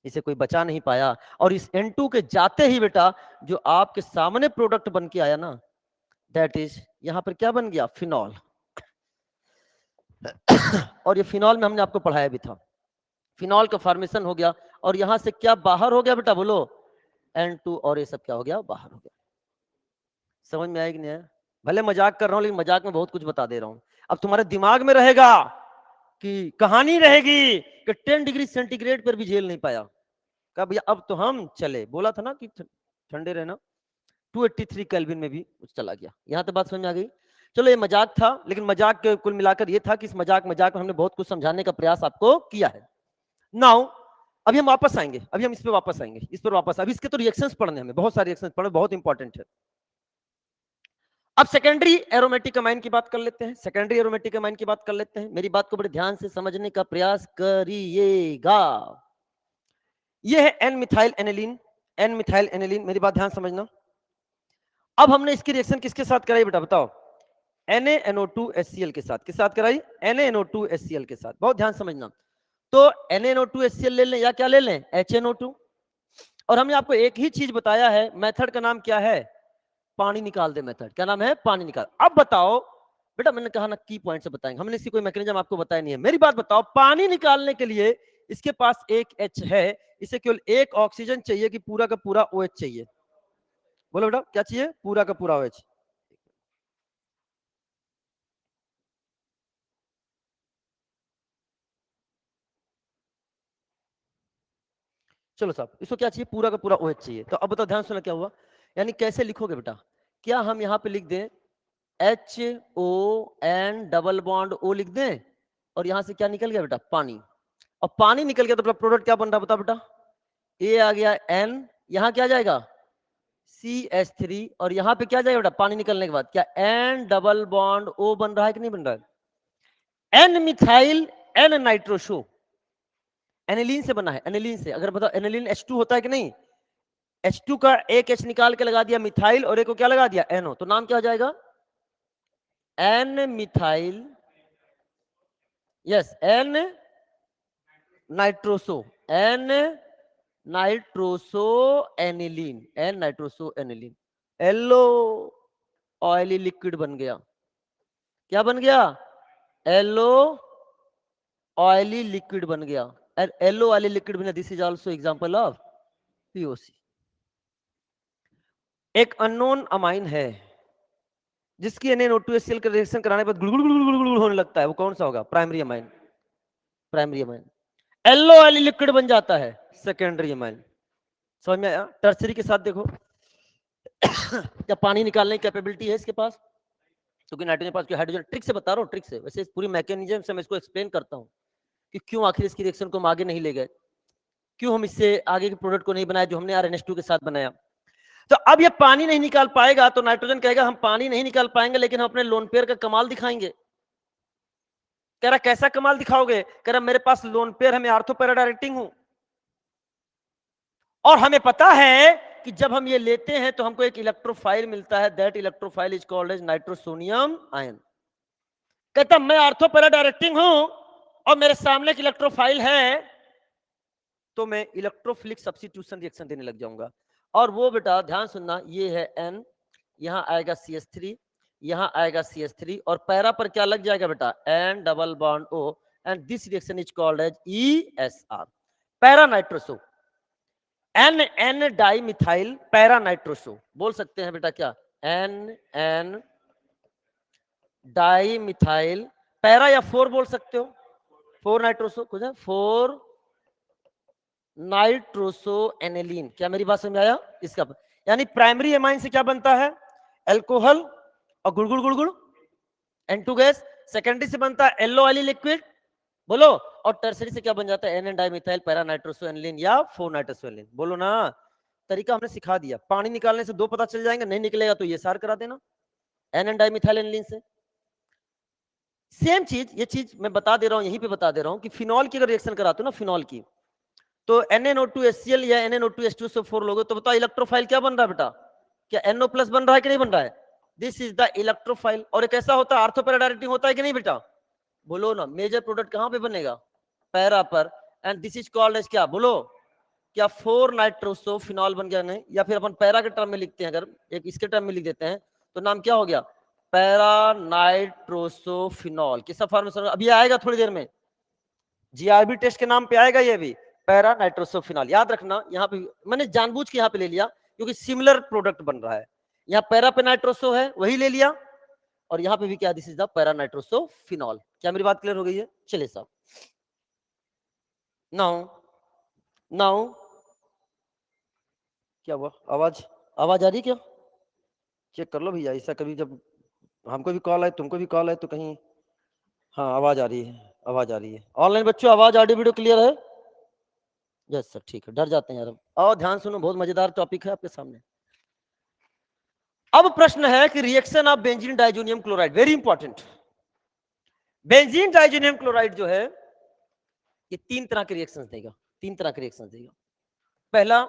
इसे कोई बचा नहीं पाया। और इस N2 के जाते ही बेटा जो आपके सामने प्रोडक्ट बन के आया ना, दैट इज यहां पर क्या बन गया? फिनॉल। और ये फिनॉल में हमने आपको पढ़ाया भी था, फिनॉल का फॉर्मेशन हो गया। और यहां से क्या बाहर हो गया बेटा? बोलो N2, और ये सब क्या हो गया? बाहर हो गया। समझ में आएगी नहीं? भले मजाक कर रहा हूं, लेकिन मजाक में बहुत कुछ बता दे रहा हूं। अब तुम्हारे दिमाग में रहेगा कि कहानी रहेगी कि 10 डिग्री सेंटीग्रेड पर भी झेल नहीं पाया, कब भैया अब तो हम चले। बोला था ना कि ठंडे रहना। 283 केल्विन में भी चला गया। यहां तक बात समझ में आ गई? चलो ये मजाक था, लेकिन मजाक के कुल मिलाकर ये था कि इस मजाक में हमने बहुत कुछ समझाने का प्रयास आपको किया है। नाउ अभी हम वापस आएंगे, अभी हम इस पे वापस आएंगे, इस पर वापस। अभी इसके तो रिएक्शंस पढ़ने, हमें बहुत सारे रिएक्शंस पढ़ने, बहुत इंपॉर्टेंट है। अब सेकेंडरी एरोमेटिक अमाइन की बात कर लेते हैं, सेकेंडरी एरोमेटिक अमाइन की बात कर लेते हैं। मेरी बात को बड़े ध्यान से समझने का प्रयास करिएगा। ये है N methyl aniline, N methyl aniline, मेरी बात ध्यान समझना। अब हमने इसकी रिएक्शन किसके साथ कराई बेटा? बताओ। NaNO2HCl के साथ। किसके साथ कराई? NaNO2HCl के साथ। बहुत ध्यान समझना। तो NaNO2HCl ले लें या क्या ले लें? HNO2। और हमने आपको एक ही चीज बताया है, मेथड का नाम क्या है? पानी निकाल दे मेथड। क्या नाम है? पानी निकाल। अब बताओ बेटा, मैंने कहा ना की पॉइंट से बताएंगे, हमने इसकी कोई मैकेनिज्म आपको बताया नहीं है। मेरी बात बताओ, पानी निकालने के लिए इसके पास एक H है, इसे केवल एक ऑक्सीजन चाहिए कि पूरा का पूरा OH चाहिए? बोलो बेटा क्या चाहिए? पूरा का पूरा OH। चलो साहब, इसको क्या चाहिए? पूरा का पूरा OH चाहिए। तो अब बताओ, ध्यान सुना क्या हुआ। यानी कैसे लिखोगे बेटा? क्या हम यहाँ पे लिख दें HON डबल बॉन्ड O लिख दें, और यहां से क्या निकल गया बेटा? पानी। और पानी निकल गया तो प्रोडक्ट क्या बन रहा? बता बेटा। A आ गया N, यहां क्या जाएगा? CH3, और यहां पे क्या जाएगा बेटा? पानी निकलने के बाद क्या N डबल बॉन्ड O बन रहा है कि नहीं बन रहा है? N methyl N nitroso, aniline से बना है, एनिलीन से। अगर बताओ एनिलीन H2 होता है कि नहीं? H2 का एक H निकाल के लगा दिया मिथाइल, और एक को क्या लगा दिया? NO, तो नाम क्या हो जाएगा? N methyl, yes N nitroso, N nitroso aniline, N nitroso aniline. Yellow oily liquid बन गया। क्या बन गया? येलो ऑयली लिक्विड बन गया। येलो ऑयली लिक्विड बना, this is also example of POC। एक अननोन अमाइन है जिसकी NaNO2HCl का रिएक्शन कराने पर गुलगुल होने लगता है, वो कौन सा होगा? Primary amine. Primary amine. Yellow oily liquid बन जाता है, सेकेंडरी अमाइन। समझ में आया? टर्सरी के साथ देखो, क्या पानी निकालने की कैपेबिलिटी है इसके पास? क्योंकि नाइट्रोजन पास हाइड्रोजन, ट्रिक से बता रहा हूँ, ट्रिक से। वैसे पूरी मैकेनिज्म से मैं इसको एक्सप्लेन करता हूँ कि क्यों आखिर इसकी रिएक्शन को हम आगे नहीं ले गए, क्यों हम इससे आगे के प्रोडक्ट को नहीं बनाया जो हमने RNH2 के साथ बनाया। तो अब ये पानी नहीं निकाल पाएगा तो नाइट्रोजन कहेगा हम पानी नहीं निकाल पाएंगे, लेकिन हम अपने लोन पेयर का कमाल दिखाएंगे। कह रहा कैसा कमाल दिखाओगे? कह रहा मेरे पास लोन पेयर है, मैं आर्थो पैरा डायरेक्टिंग हूं, और हमें पता है कि जब हम ये लेते हैं तो हमको एक इलेक्ट्रोफाइल मिलता है, that electrophile is called as nitrosonium ion. कहता मैं आर्थो पैरा डायरेक्टिंग हूं और मेरे सामने एक इलेक्ट्रोफाइल है, तो मैं इलेक्ट्रोफिलिक सब्स्टिट्यूशन रिएक्शन देने लग जाऊंगा। और वो बेटा ध्यान सुनना, ये है N, यहां आएगा CH3, यहां आएगा CH3, और पैरा पर क्या लग जाएगा बेटा, N double bond O, and this reaction is called as ESR, para nitroso. N dimethyl para nitroso, बोल सकते हैं बेटा क्या, N डाई मिथाइल पैरा, या 4 बोल सकते हो, 4 नाइट्रोसो, कुछ है 4 नाइट्रोसो एनिलीन। क्या मेरी बात समझ आया? इसका यानी प्राइमरी एमाइन से क्या बनता है, अल्कोहल और गुड़गुड़ गुड़गुड़ N2 गैस, सेकेंडरी से बनता है येलो ऑयली लिक्विड, बोलो, और टर्सरी से क्या बन जाता है, N dimethyl para nitroso aniline या 4 नाइट्रोसो एनिलीन, बोलो ना। तरीका हमने सिखा दिया, पानी निकालने से 2 पता चल जाएंगे, नहीं निकलेगा तो ये सार करा देना N डाइमिथाइल एनिलीन से। सेम चीज, ये चीज मैं बता दे रहा हूं, यहीं पे बता दे रहा हूं कि फिनॉल की अगर रिएक्शन कराते हो ना, फिनॉल की, तो NaNO2HCl या NaNO2H2SO4 लोगे तो बताओ इलेक्ट्रोफाइल क्या बन रहा है बेटा, क्या NO+ बन रहा है कि नहीं बन रहा है, दिस इज द इलेक्ट्रोफाइल। और एक ऐसा होता है आर्थो पैरा डायरेक्टिंग होता है कि नहीं बेटा, बोलो ना, मेजर प्रोडक्ट कहां पे बनेगा, पैरा पर, and this is called as क्या, बोलो, क्या 4 नाइट्रोसो फिनॉल बन गया नहीं, या फिर अपन पैरा के टर्म में लिखते हैं, अगर एक इसके टर्म में लिख देते हैं तो नाम क्या हो गया, पैरा नाइट्रोसोफिनॉल। किस फॉर्मेशन, अभी आएगा थोड़ी देर में, जीआरबी टेस्ट के नाम पे आएगा ये भी, पैरा नाइट्रोसोफिनॉल। याद रखना, यहाँ पे मैंने जानबूझ के यहाँ पे ले लिया क्योंकि सिमिलर प्रोडक्ट बन रहा है, यहाँ पैरा पे नाइट्रोसो है वही ले लिया, और यहाँ पे भी क्या, दिस इज द पैरा नाइट्रोसोफिनॉल। क्या मेरी बात क्लियर हो गई है? चलिए साहब, नाउ नाउ क्या हुआ, आवाज आवाज आ रही क्या, चेक कर लो भैया, ऐसा कभी जब हमको भी कॉल है तुमको भी कॉल है तो कहीं, हाँ आवाज आ रही है, आवाज आ रही है। ऑनलाइन बच्चों आवाज ऑडियो वीडियो क्लियर है? यस सर, ठीक है, डर जाते हैं यार हम। और ध्यान सुनो, बहुत मजेदार टॉपिक है आपके सामने। अब प्रश्न है कि reaction of benzene diazonium chloride, very important. Benzene diazonium chloride जो है ये 3 तरह के रिएक्शंस देगा, 3 तरह के रिएक्शंस देगा। पहला,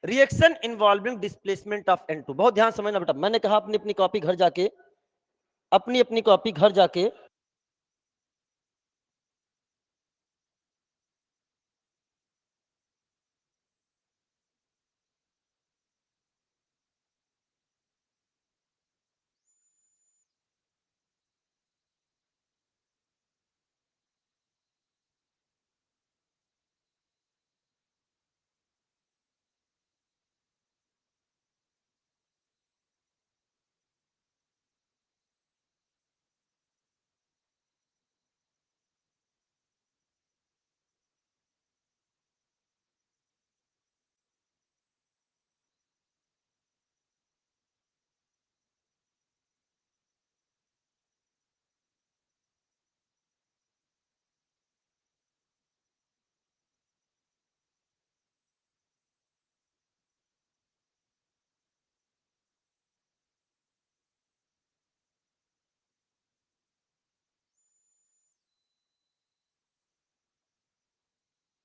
reaction involving displacement of N2। बहुत ध्यान समझना बेटा, मैंने कहा अपनी अपनी कॉपी घर जाके, अपनी अपनी कॉपी घर जाके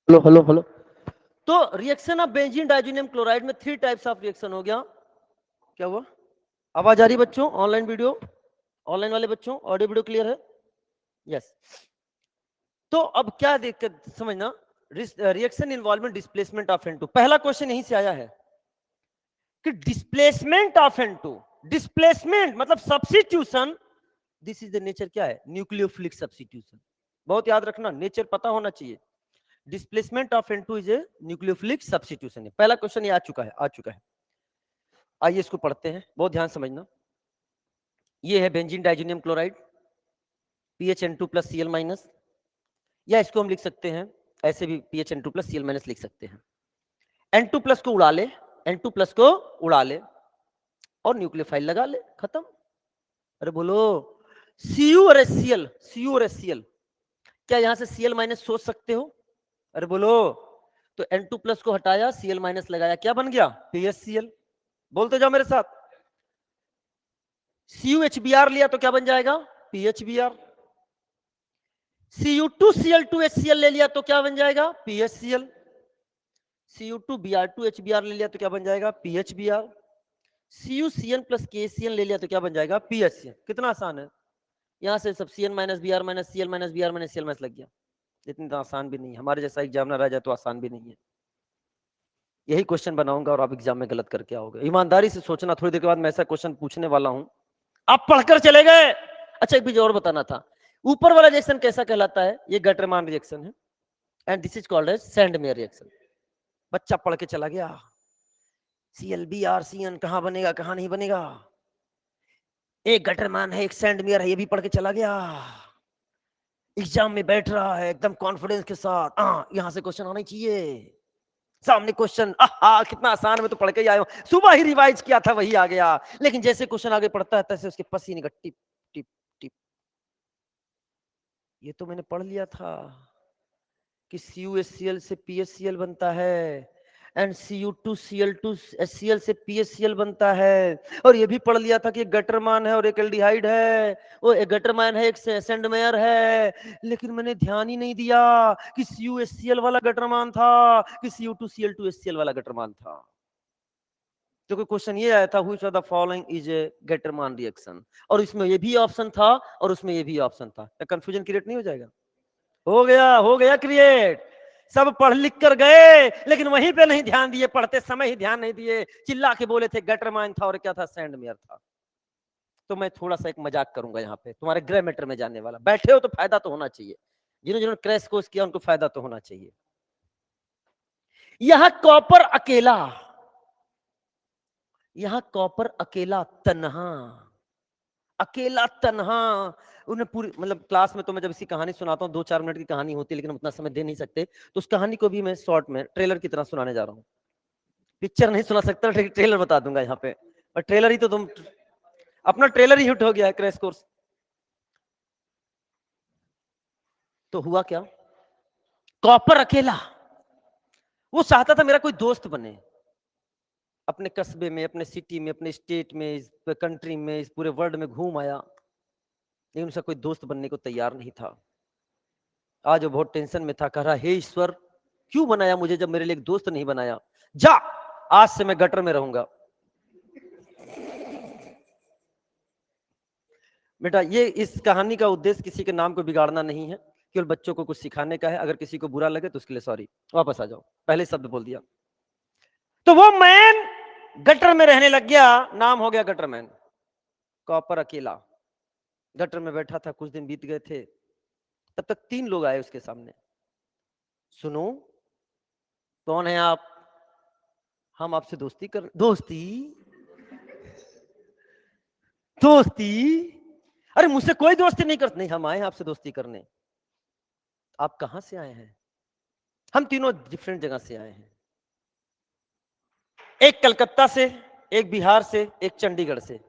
हेलो हेलो हेलो। तो reaction of benzene diazonium chloride में 3 टाइप्स ऑफ रिएक्शन हो गया। क्या हुआ, आवाज आ रही बच्चों, ऑनलाइन वीडियो, ऑनलाइन वाले बच्चों ऑडियो वीडियो क्लियर है? यस। तो अब क्या दिक्कत समझना, reaction involvement displacement of N2, पहला क्वेश्चन यहीं से आया है कि डिस्प्लेसमेंट ऑफ N2, डिस्प्लेसमेंट मतलब substitution, this is the nature क्या है, न्यूक्लियोफिलिक सब्स्टिट्यूशन। बहुत याद रखना, नेचर पता होना चाहिए। Displacement of N2 is a nucleophilic substitution है। पहला क्वेश्चन ये आ चुका है, आ चुका है। आइए इसको पढ़ते हैं, बहुत ध्यान समझना। ये है benzene diazonium chloride, PHN2 + Cl-, या इसको हम लिख सकते हैं ऐसे भी, PHN2 + Cl- लिख सकते हैं। N2+ को उड़ा ले, N2+ को उड़ा ले और न्यूक्लियोफाइल लगा ले, खत्म। अरे बोलो, Cu और HCl, Cu और HCl, क्या यहां से Cl- सोच सकते हो? अरे बोलो, तो N2+ को हटाया, Cl- लगाया, क्या बन गया, PHCl। बोलते जाओ मेरे साथ, CuHBr लिया तो क्या बन जाएगा, PHBr। Cu2Cl2HCl ले लिया तो क्या बन जाएगा, PHCl। Cu2 Br2 HBr ले लिया तो क्या बन जाएगा PHBr। CuCN प्लस KCN ले लिया तो क्या बन जाएगा PHCN। कितना आसान है, यहाँ से सब Cn minus Br minus Cl minus Br minus Cl minus लग गया। इतनी तो आसान भी नहीं है, हमारे जैसा एग्जामिनर आ जाए तो आसान भी नहीं है। यही क्वेश्चन बनाऊंगा और आप एग्जाम में गलत करके आओगे। ईमानदारी से सोचना, थोड़ी देर के बाद मैं ऐसा क्वेश्चन पूछने वाला हूं, आप पढ़कर चले गए। अच्छा एक चीज और बताना था, ऊपर वाला रिएक्शन कैसा कहलाता है, ये गटरमान रिएक्शन है and this is called as Sandmeyer reaction. बच्चा पढ़ के चला गया ClBrCN कहां बनेगा कहां नहीं बनेगा, एक गटरमान है एक सैंडमेयर है, ये भी पढ़ के चला गया, एग्जाम में बैठ रहा है एकदम कॉन्फिडेंस के साथ, यहां से क्वेश्चन आना चाहिए, सामने क्वेश्चन, कितना आसान, मैं तो पढ़ के ही आया हूं, सुबह ही रिवाइज किया था वही आ गया। लेकिन जैसे क्वेश्चन आगे पढ़ता है तैसे उसके पसीने का टिप टिप टिप, ये तो मैंने पढ़ लिया था कि CuHCl से PHCl बनता है एंड Cu2Cl2HCl से PHCl बनता है, और ये भी पढ़ लिया था कि एक गटरमान है और एक एल्डिहाइड है, वो एक गटरमान है एक सैंडमेयर है। लेकिन मैंने ध्यान ही नहीं दिया कि CuHCl वाला गटरमान था कि Cu2Cl2HCl वाला गटरमान था। तो कोई क्वेश्चन ये आया था which of the following is a Gattermann reaction, और इसमें ये भी ऑप्शन था और उसमें ये भी ऑप्शन था, कंफ्यूजन क्रिएट नहीं हो जाएगा? हो गया क्रिएट। सब पढ़ लिख कर गए लेकिन वहीं पे नहीं ध्यान दिए, पढ़ते समय ही ध्यान नहीं दिए, चिल्ला के बोले थे गटरमान था और क्या था सैंडमेयर था। तो मैं थोड़ा सा एक मजाक करूंगा यहाँ पे, तुम्हारे ग्रे मैटर में जाने वाला, बैठे हो तो फायदा तो होना चाहिए, जिन्होंने क्रैश कोर्स किया उनको फायदा तो होना चाहिए। यह कॉपर अकेला, यहां कॉपर अकेला तन्हा, अकेला तन्हा, उन्हें पूरी मतलब क्लास में तो मैं जब इसकी कहानी सुनाता हूँ 2-4 मिनट की कहानी होती है लेकिन उतना समय दे नहीं सकते, तो उस कहानी को भी मैं शॉर्ट में ट्रेलर की तरह सुनाने जा रहा हूँ। पिक्चर नहीं सुना सकता, ट्रेलर बता दूंगा यहाँ पे, और ट्रेलर ही तो तुम, अपना ट्रेलर ही हिट हो गया है क्रैश कोर्स। तो हुआ क्या, कॉपर अकेला, वो चाहता था मेरा कोई दोस्त बने, अपने कस्बे में अपने सिटी में अपने स्टेट में इस कंट्री में इस पूरे वर्ल्ड में घूम आया, लेकिन उसका कोई दोस्त बनने को तैयार नहीं था। आज वो बहुत टेंशन में था, कह रहा हे ईश्वर क्यों बनाया मुझे जब मेरे लिए एक दोस्त नहीं बनाया, जा आज से मैं गटर में रहूंगा। बेटा ये इस कहानी का उद्देश्य किसी के नाम को बिगाड़ना नहीं है, केवल बच्चों को कुछ सिखाने का है, अगर किसी को बुरा लगे तो उसके लिए सॉरी, वापस आ जाओ, पहले शब्द बोल दिया। तो वो मैन गटर में रहने लग गया, नाम हो गया गटरमैन। कॉपर अकेला गटर में बैठा था, कुछ दिन बीत गए थे, तब तक 3 लोग आए उसके सामने। सुनो कौन है आप, हम आपसे दोस्ती कर, दोस्ती दोस्ती, अरे मुझसे कोई दोस्ती नहीं करते, नहीं हम आए हैं आपसे दोस्ती करने। आप कहां से आए हैं, हम तीनों डिफरेंट जगह से आए हैं, एक कलकत्ता से, एक बिहार से, एक चंडीगढ़ से,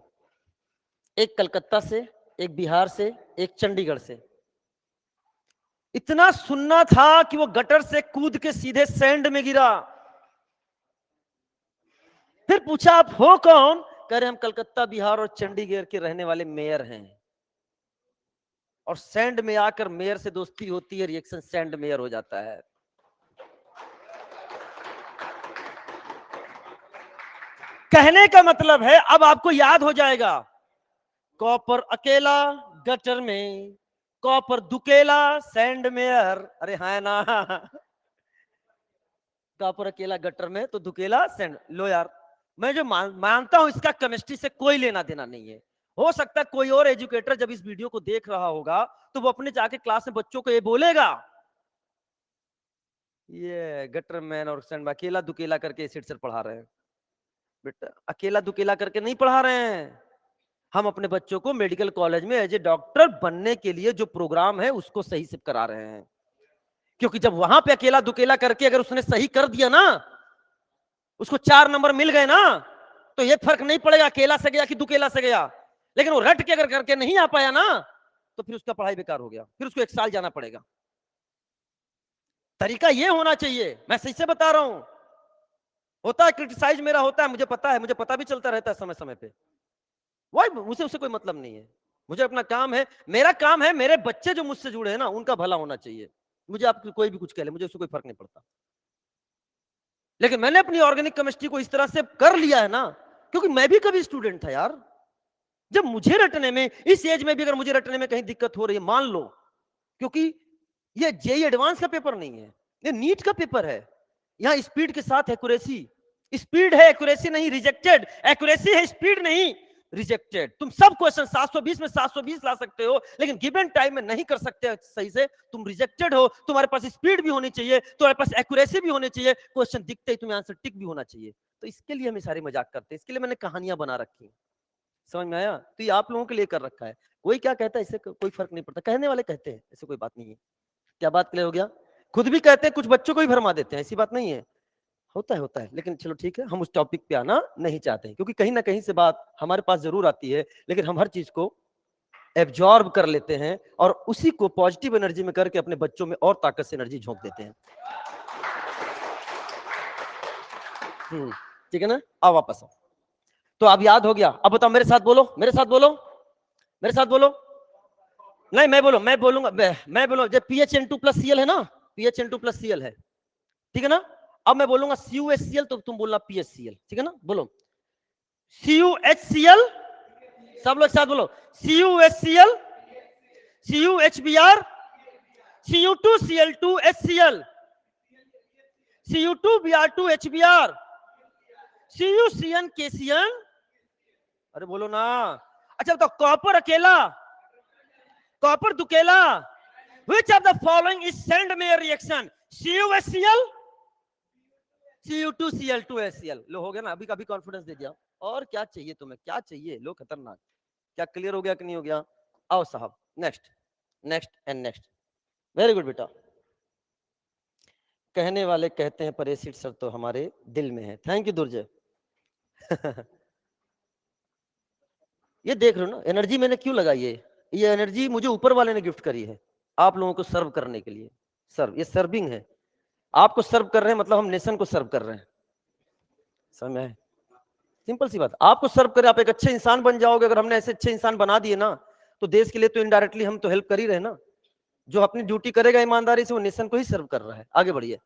एक कलकत्ता से, एक बिहार से, एक चंडीगढ़ से। इतना सुनना था कि वो गटर से कूद के सीधे सैंड में गिरा। फिर पूछा आप हो कौन, कह रहे हम कलकत्ता बिहार और चंडीगढ़ के रहने वाले मेयर हैं, और सैंड में आकर मेयर से दोस्ती होती है, रिएक्शन सैंड मेयर हो जाता है। कहने का मतलब है अब आपको याद हो जाएगा, कॉपर अकेला गटर में, कॉपर दुकेला सैंड मेयर, अरे हाँ ना, कॉपर अकेला गटर में तो दुकेला सैंड। लो यार मैं जो मानता हूं इसका केमिस्ट्री से कोई लेना देना नहीं है, हो सकता है कोई और एजुकेटर जब इस वीडियो को देख रहा होगा तो वो अपने जाके क्लास में बच्चों को ये बोलेगा, ये गटर मैन और सैंड अकेला दुकेला करके एसिड सर पढ़ा रहे हैं। बेटा अकेला दुकेला करके नहीं पढ़ा रहे हैं, हम अपने बच्चों को मेडिकल कॉलेज में एज ए डॉक्टर बनने के लिए जो प्रोग्राम है उसको सही से करा रहे हैं, क्योंकि जब वहां पे अकेला दुकेला करके अगर उसने सही कर दिया ना, उसको 4 नंबर मिल गए ना, तो ये फर्क नहीं पड़ेगा अकेला से गया कि दुकेला से गया। लेकिन वो रट के अगर करके नहीं आ पाया ना, तो फिर उसका पढ़ाई बेकार हो गया, फिर उसको 1 साल जाना पड़ेगा। तरीका ये होना चाहिए, मैं सही से बता रहा हूं, होता है क्रिटिसाइज मेरा होता है, मुझे पता है, मुझे पता भी चलता रहता है समय समय पे, वही मुझे उससे कोई मतलब नहीं है, मुझे अपना काम है, मेरा काम है मेरे बच्चे जो मुझसे जुड़े हैं ना उनका भला होना चाहिए, मुझे आप कोई भी कुछ कह ले मुझे उससे कोई फर्क नहीं पड़ता। लेकिन मैंने अपनी ऑर्गेनिक केमिस्ट्री को इस तरह से कर लिया है ना, क्योंकि मैं भी कभी स्टूडेंट था यार। जब मुझे रटने में, इस एज में भी अगर मुझे रटने में कहीं दिक्कत हो रही है, मान लो, क्योंकि ये जेई एडवांस का पेपर नहीं है, ये नीट का पेपर है। यहां स्पीड के साथ एक्यूरेसी, स्पीड है एक्यूरेसी नहीं, रिजेक्टेड। एक्यूरेसी है, स्पीड नहीं, रिजेक्टेड। तुम सब क्वेश्चन 720 में 720 ला सकते हो, लेकिन गिवन टाइम में नहीं कर सकते सही से, तुम रिजेक्टेड हो। तुम्हारे पास स्पीड भी होनी चाहिए, तुम्हारे पास एक्यूरेसी भी होनी चाहिए, क्वेश्चन दिखते ही तुम्हें आंसर टिक भी होना चाहिए। तो इसके लिए हम सारे मजाक करते हैं, इसके लिए मैंने कहानियां बना रखी हैं। समझ में आया? तो ये आप लोगों के लिए कर रखा है। कोई क्या कहता है इससे कोई फर्क नहीं पड़ता, कहने वाले कहते हैं, ऐसे कोई बात नहीं है। क्या बात क्लियर हो गया? खुद भी कहते हैं, कुछ बच्चों को भी भरमा देते हैं, ऐसी बात नहीं है, होता है। लेकिन चलो ठीक है, हम उस टॉपिक पे आना नहीं चाहते, क्योंकि कहीं ना कहीं से बात हमारे पास जरूर आती है, लेकिन हम हर चीज को एब्जॉर्ब कर लेते हैं और उसी को पॉजिटिव एनर्जी में करके अपने बच्चों में और ताकत से एनर्जी झोंक देते हैं। ठीक है ना? अब वापस आओ। तो अब याद हो गया, अब बताओ, मेरे साथ बोलो, मेरे साथ बोलो, मेरे साथ बोलो। नहीं, मैं बोलूंगा, मैं बोलूंगा, जब PHN2+Cl है ना, PHN2+Cl है, ठीक है ना? अब मैं बोलूंगा CuHCl, तो तुम बोलना PHCl, ठीक है ना? बोलो CuHCl, सब लोग साथ बोलो, CuHCl, CuHBr, Cu2Cl2HCl, Cu2Br2HBr, CuCnKCl। अरे बोलो ना। अच्छा बताओ, कॉपर अकेला, कॉपर दुकेला, which of the following is Sandmeyer reaction? CuHCl, Cu2Cl2HCl। लो हो गया ना, अभी कभी कॉन्फिडेंस दे दिया। और क्या चाहिए तुम्हें, क्या चाहिए? लो खतरनाक। क्या क्लियर हो गया कि नहीं हो गया? आओ साहब, next, next and next. Very good बेटा। कहने वाले कहते हैं पर एसिड सर तो हमारे दिल में है। थैंक यू दुर्जय। ये देख रहे हो ना, एनर्जी मैंने क्यों लगाई है? ये एनर्जी मुझे ऊपर वाले ने गिफ्ट करी है, आप लोगों को सर्व करने के लिए। सर्व, ये सर्विंग है, आपको सर्व कर रहे हैं, मतलब हम नेशन को सर्व कर रहे हैं। समझ में? सिंपल सी बात, आपको सर्व करें, आप एक अच्छे इंसान बन जाओगे। अगर हमने ऐसे अच्छे इंसान बना दिए ना, तो देश के लिए तो इनडायरेक्टली हम तो हेल्प कर ही रहे ना। जो अपनी ड्यूटी करेगा ईमानदारी से, वो नेशन को ही सर्व कर रहा है। आगे बढ़िए।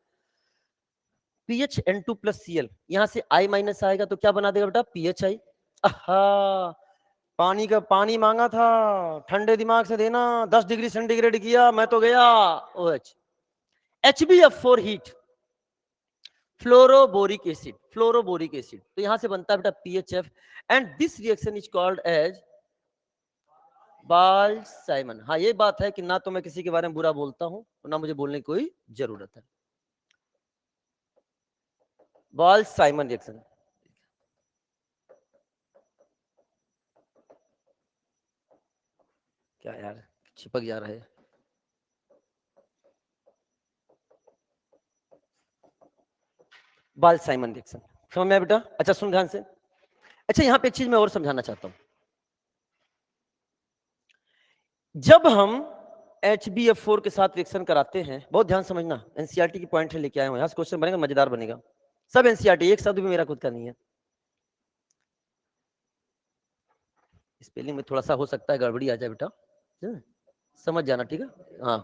PHN2+Cl, यहां से I- आएगा तो क्या बना देगा बेटा? PHI। पानी का पानी मांगा था, ठंडे दिमाग से देना, 10 डिग्री सेंटीग्रेड किया, मैं तो गया OH। HbF4 heat, fluoroboric acid, fluoroboric acid, तो यहां से बनता है बेटा PHF, and this reaction is called as Balz Schiemann. हाँ, ये बात है कि ना तो मैं किसी के बारे में बुरा बोलता हूं, ना मुझे बोलने की कोई जरूरत है। बाल्साइमन रिएक्शन। क्या यार, चिपक जा रहा है। बाल्साइमन रिएक्शन, समझ में आया बेटा? अच्छा सुन ध्यान से। अच्छा, यहां पे एक चीज मैं और समझाना चाहता हूं। जब हम HbF4 के साथ रिएक्शन कराते हैं, बहुत ध्यान समझना, एनसीईआरटी की पॉइंट है, लेके आया हूं, यहां से क्वेश्चन बनेगा, मजेदार बनेगा। सब एनसीईआरटी, एक शब्द भी मेरा खुद का नहीं है। स्पेलिंग में थोड़ा सा हो सकता है गड़बड़ी आ जाए बेटा, समझ जाना, ठीक है? हाँ,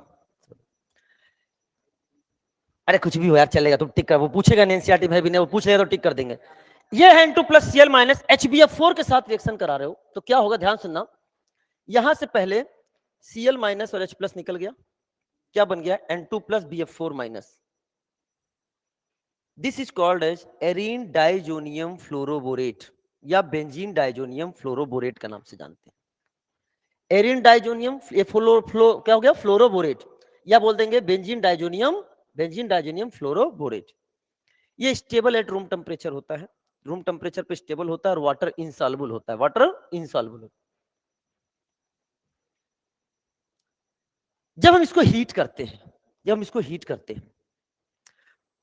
अरे कुछ भी हो यार, चलेगा, तुम टिक कर, वो पूछेगा एनसीईआरटी भाई भी नहीं, वो पूछेगा तो टिक कर देंगे। ये है N2+Cl माइनस HbF4 के साथ रिएक्शन करा रहे हो, तो क्या होगा? ध्यान सुनना। यहां से पहले Cl माइनस और H प्लस निकल गया, क्या बन गया? N2+BF4 minus. This is called as arene diazonium fluoroborate, या बेंजीन डाइजोनियम फ्लोरोबोरेट का नाम से जानते हैं। एरीन डाइजोनियम, ये क्या हो गया? फ्लोरोबोरेट, या बोल देंगे benzene diazonium, benzene diazonium fluoroborate. ये स्टेबल एट रूम टेम्परेचर होता है, रूम टेम्परेचर पे स्टेबल होता है और वाटर इनसॉल्युबल होता है, वाटर इनसॉल्युबल होता है। जब हम इसको हीट करते हैं, जब हम इसको हीट करते हैं,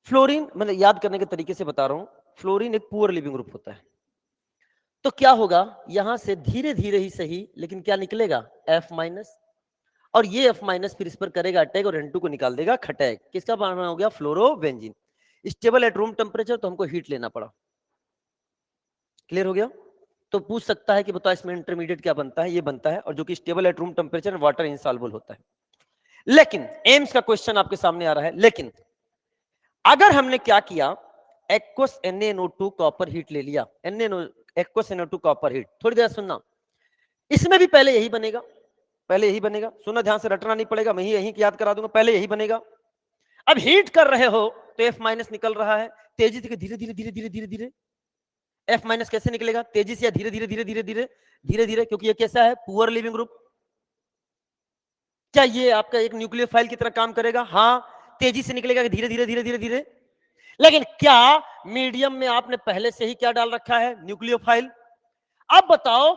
फ्लोरीन, मतलब याद करने के तरीके से बता रहा हूं, फ्लोरीन एक पुअर लिविंग ग्रुप होता है। तो क्या होगा? यहां से धीरे धीरे ही सही, लेकिन क्या निकलेगा? F-, और ये F- फिर इस पर करेगा अटैक और N2 को निकाल देगा खटैक। किसका बना हो गया? Fluorobenzene. Stable at room temperature, तो हमको हीट लेना पड़ा। क्लियर हो गया? तो पूछ सकता है कि बताओ इसमें इंटरमीडिएट क्या बनता है? ये बनता है, और जो कि stable at room temperature, water insoluble होता है। लेकिन एम्स का क्वेश्चन आपके सामने आ रहा है, लेकिन अगर हमने क्या किया, एक्वस NaNO2 कॉपर हीट ले लिया, एक्वस NO2 कॉपर हीट। थोड़ी देर सुनना, इसमें भी पहले यही बनेगा, पहले यही बनेगा, सुनना ध्यान से, रटना नहीं पड़ेगा, मैं यही याद करा दूंगा, पहले यही बनेगा। अब हीट कर रहे हो तो F माइनस निकल रहा है तेजी से, धीरे धीरे धीरे धीरे धीरे धीरे। F माइनस कैसे निकलेगा? तेजी से या धीरे धीरे धीरे धीरे धीरे धीरे धीरे, क्योंकि ये कैसा है? Poor leaving group. क्या ये आपका एक न्यूक्लियोफाइल की तरह काम करेगा? हाँ, तेजी से निकलेगा, धीरे धीरे धीरे धीरे धीरे। लेकिन क्या मीडियम में आपने पहले से ही क्या डाल रखा है? न्यूक्लियोफाइल। अब बताओ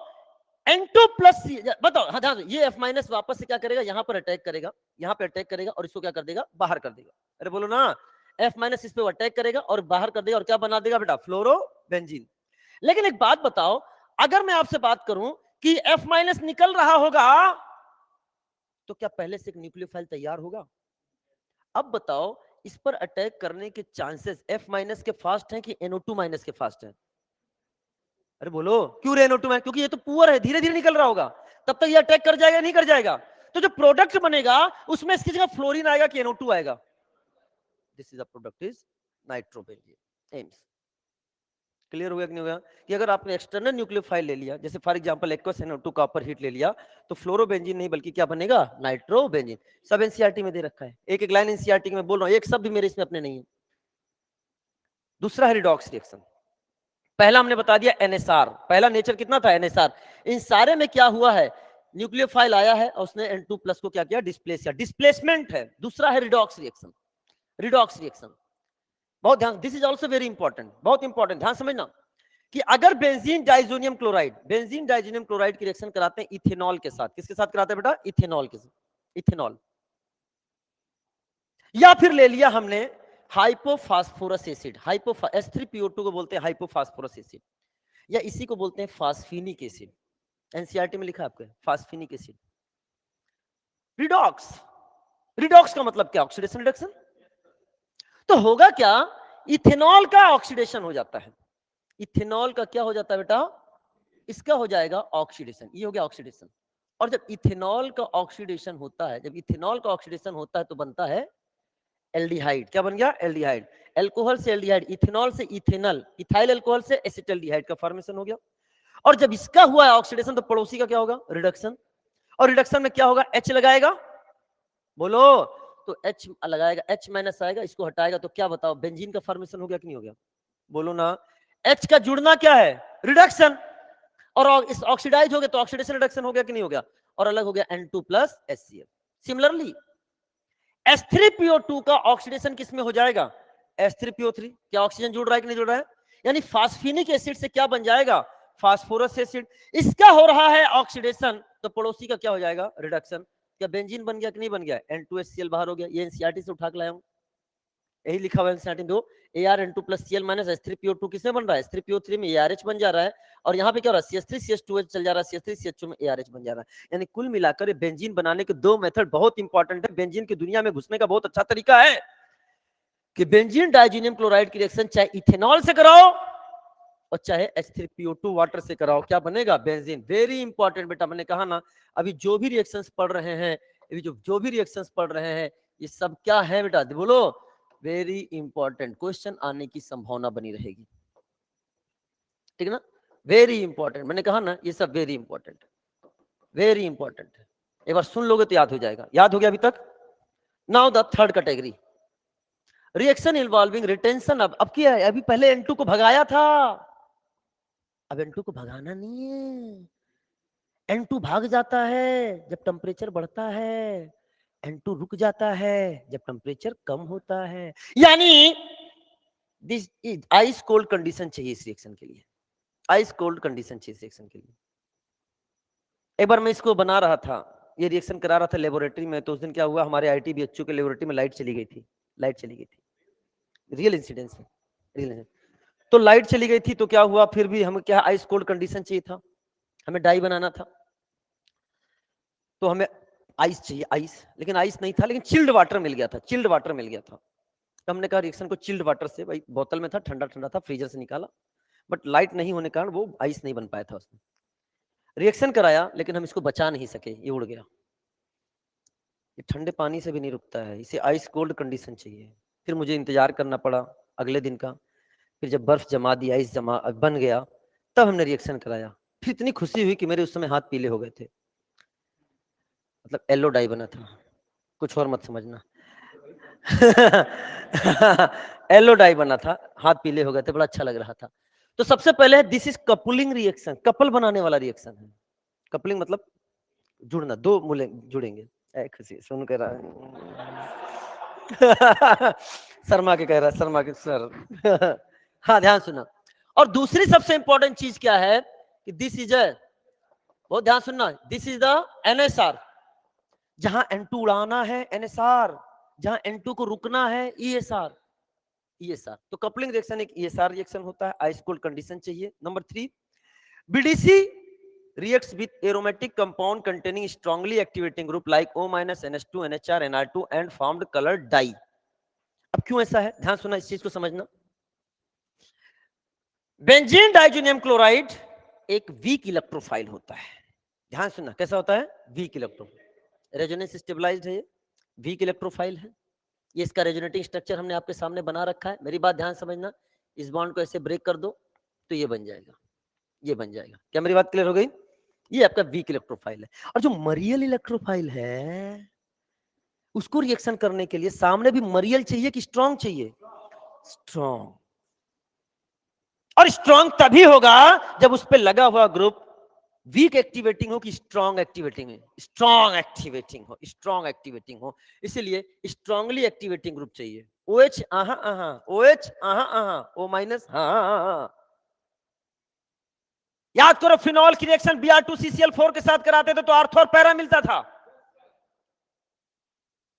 N2 प्लस, बताओ, हाँ ध्यान, ये F माइनस वापस से क्या करेगा? यहां पर अटैक करेगा, यहां पर अटैक करेगा और इसको क्या कर देगा? बाहर कर देगा। अरे बोलो ना, F माइनस इस पे अटैक करेगा और बाहर कर देगा, और क्या बना देगा बेटा? फ्लोरोबेंजीन। लेकिन एक बात बताओ, अगर मैं आपसे बात करूं कि F माइनस निकल रहा होगा तो क्या पहले से एक न्यूक्लियोफाइल तैयार होगा? अब बताओ, इस पर अटैक करने के चांसेस F माइनस के फास्ट हैं कि NO2 माइनस के फास्ट हैं? अरे बोलो, क्यों रे NO2 माइनस? क्योंकि ये तो पुअर है, धीरे धीरे निकल रहा होगा, तब तक ये अटैक कर जाएगा, नहीं कर जाएगा? तो जो प्रोडक्ट बनेगा उसमें इसकी जगह फ्लोरीन आएगा कि NO2 आएगा? This is the product is nitrobenzene. AIIMS clear हो गया कि नहीं हो गया? कि अगर आपने एक्सटर्नल न्यूक्लियोफाइल ले लिया, जैसे for example aqueous NO2 copper heat ले लिया, तो फ्लोरोबेंजीन नहीं बल्कि क्या बनेगा? नाइट्रोबेंजीन। सब एनसीईआरटी में दे रखा है, एक एक लाइन एनसीईआरटी में बोल रहा हूं, एक शब्द भी मेरे इसमें अपने नहीं है। दूसरा है रिडॉक्स रिएक्शन। पहला हमने बता दिया NSR, पहला नेचर कितना था? NSR। इन सारे में क्या हुआ है? न्यूक्लियोफाइल आया है और उसने N2 प्लस को क्या किया? डिस्प्लेस किया, डिस्प्लेसमेंट है। दूसरा है रिडॉक्स रिएक्शन। रिडॉक्स रिएक्शन बहुत ध्यान, this is also very important, बहुत इंपॉर्टेंट, ध्यान समझना कि अगर benzene diazonium chloride, benzene diazonium chloride की रिएक्शन कराते हैं इथेनॉल के साथ, किसके साथ कराते हैं बेटा? इथेनॉल के साथ, इथेनॉल। या फिर ले लिया हमने हाइपोफास्फोरस एसिड, H3PO2 को बोलते हैं हाइपोफास्फोरस एसिड, या इसी को बोलते हैं फास्फिनिक एसिड। एनसीईआरटी में लिखा है आपके, फास्फिनिक एसिड। रिडॉक्स, रिडॉक्स का मतलब क्या? Oxidation reduction. तो होगा क्या? इथेनॉल का ऑक्सीडेशन हो जाता है, इथेनॉल का क्या हो जाता है बेटा? इसका हो जाएगा ऑक्सीडेशन, ये हो गया ऑक्सीडेशन। और जब इथेनॉल का ऑक्सीडेशन होता है, जब इथेनॉल का ऑक्सीडेशन होता है तो बनता है एल्डिहाइड। क्या बन गया? एल्डिहाइड। अल्कोहल से एल्डिहाइड, इथेनॉल से इथेनल, इथाइल अल्कोहल से एसिटल्डिहाइड का फॉर्मेशन हो गया। और जब इसका हुआ है ऑक्सीडेशन तो पड़ोसी का क्या होगा? रिडक्शन। और रिडक्शन में क्या होगा? H लगाएगा, बोलो, तो H लगाएगा, H माइनस आएगा, इसको हटाएगा तो क्या बताओ? बेंजीन का फॉर्मेशन हो गया कि नहीं हो गया? बोलो ना, H का जुड़ना क्या है? रिडक्शन। और इस ऑक्सीडाइज हो गया तो ऑक्सीडेशन रिडक्शन हो गया कि नहीं हो गया? और अलग हो गया N2 plus HCl। Similarly H3PO2 का ऑक्सीडेशन किस में हो जाएगा? H3PO3। क्या ऑक्सीजन जुड़ रहा है कि नहीं जुड़ रहा है? यानी फास्फिनिक एसिड से क्या बन जाएगा? Phosphorus acid. इसका हो रहा है ऑक्सीडेशन तो पड़ोसी का क्या हो जाएगा? रिडक्शन। क्या बेंजीन बन गया कि नहीं बन गया? N2HCl बाहर हो गया। ये एनसीईआरटी से उठा के लाया हूं, यही लिखा हुआ है एनसीईआरटी में। ArN2 plus Cl minus H3PO2 किसमें बन रहा है? H3PO3 में ARH बन जा रहा है, और यहाँ पे क्या हो रहा है? CH3CH2H चल जा रहा है, CH3CH2 में ARH बन जा रहा है। यानी कुल मिलाकर बेंजीन बनाने के दो मेथड बहुत इंपॉर्टेंट है। बेंजीन की दुनिया में घुसने का बहुत अच्छा तरीका है कि बेंजीन डाइजीनियम क्लोराइड की रिएक्शन चाहे इथेनॉल से कराओ और चाहे H3PO2 वाटर से कराओ, क्या बनेगा? बेंजीन। वेरी इंपॉर्टेंट बेटा, मैंने कहा ना, अभी जो भी रिएक्शंस पढ़ रहे हैं, अभी जो भी रिएक्शंस पढ़ रहे हैं, ये सब क्या है बेटा? बोलो, वेरी इंपॉर्टेंट, क्वेश्चन आने की संभावना बनी रहेगी, ठीक है ना? वेरी इंपॉर्टेंट, मैंने कहा ना, ये सब वेरी इंपॉर्टेंट, वेरी इंपॉर्टेंट है। एक बार सुन लोगे तो याद हो जाएगा। याद हो गया अभी तक? Now the third category, reaction involving retention. अब क्या है? अभी पहले N2 को भगाया था, अब N2 को भगाना नहीं है। N2 भाग जाता है जब टेम्परेचर बढ़ता है, N2 रुक जाता है जब टेम्परेचर कम होता है। यानी this is ice cold condition चाहिए इस रिएक्शन के लिए, आइस कोल्ड कंडीशन चाहिए इस रिएक्शन के लिए। एक बार मैं इसको बना रहा था, ये रिएक्शन करा रहा था लेबोरेटरी में, तो उस दिन क्या हुआ, हमारे IITBHU के लेबोरेटरी में लाइट चली गई थी, लाइट चली गई थी, रियल इंसिडेंस है, रियल इंसिडेंस। तो लाइट चली गई थी तो क्या हुआ, फिर भी हमें क्या आइस कोल्ड कंडीशन चाहिए था, हमें डाई बनाना था, तो हमें आइस चाहिए, आइस, लेकिन आइस नहीं था, लेकिन चिल्ड वाटर मिल गया था, चिल्ड वाटर मिल गया था। तो हमने कहा रिएक्शन को चिल्ड वाटर से, भाई बोतल में था, ठंडा ठंडा था, फ्रीजर से निकाला, बट लाइट नहीं होने के कारण वो आइस नहीं बन पाया था उसमें। रिएक्शन कराया लेकिन हम इसको बचा नहीं सके, ये उड़ गया। ये ठंडे पानी से भी नहीं रुकता है, इसे आइस कोल्ड कंडीशन चाहिए। फिर मुझे इंतजार करना पड़ा अगले दिन का, फिर जब बर्फ जमा दी, आइस जमा बन गया, तब हमने रिएक्शन कराया। फिर इतनी खुशी हुई कि मेरे उस समय हाथ पीले हो गए थे, मतलब येलो डाई बना था, कुछ और मत समझना। येलो डाई बना था, हाथ पीले हो गए थे, बड़ा अच्छा लग रहा था। तो सबसे पहले this is coupling reaction, couple बनाने वाला रिएक्शन है। कपलिंग मतलब जुड़ना, दो मूले जुड़ेंगे। खुशी सुन कर शर्मा के कह रहा है, शर्मा के सर। हाँ ध्यान सुना। और दूसरी सबसे इंपॉर्टेंट चीज क्या है कि दिस इज ए, बहुत ध्यान सुनना, दिस इज द NSR। जहां N2 उड़ाना है NSR, जहां N2 को रुकना है ESR। ESR तो कपलिंग रिएक्शन एक ESR रिएक्शन होता है। आइस कोल्ड कंडीशन चाहिए। Number 3, BDC reacts with aromatic compound containing strongly activating group like O- NH2 NHR NR2 and formed colored dye। अब क्यों ऐसा है, ध्यान सुना, इस चीज को समझना। बेंजीन डाइजोनियम क्लोराइड एक वीक इलेक्ट्रोफाइल होता है। ध्यान सुनना, कैसा होता है, वीक इलेक्ट्रोफाइल। रेजोनेंस स्टेबलाइज्ड है, वीक इलेक्ट्रोफाइल है। ये इसका रेजोनेटिंग स्ट्रक्चर हमने आपके सामने बना रखा है। मेरी बात ध्यान समझना, इस बॉन्ड को ऐसे ब्रेक कर दो तो ये बन जाएगा, ये बन जाएगा। क्या मेरी बात क्लियर हो गई? ये आपका वीक इलेक्ट्रोफाइल है। और जो मरियल इलेक्ट्रोफाइल है, उसको रिएक्शन करने के लिए सामने भी मरियल चाहिए कि स्ट्रॉन्ग चाहिए? स्ट्रॉन्ग। और स्ट्रॉन्ग तभी होगा जब उस पर लगा हुआ ग्रुप वीक एक्टिवेटिंग हो कि स्ट्रॉन्ग एक्टिवेटिंग है। स्ट्रॉन्ग एक्टिवेटिंग हो, स्ट्रॉन्ग एक्टिवेटिंग हो, इसलिए स्ट्रॉन्गली एक्टिवेटिंग ग्रुप चाहिए। OH OH O-, याद करो फिनॉल की रिएक्शन Br2CCl4 के साथ कराते थे तो आर्थो और पैरा मिलता था।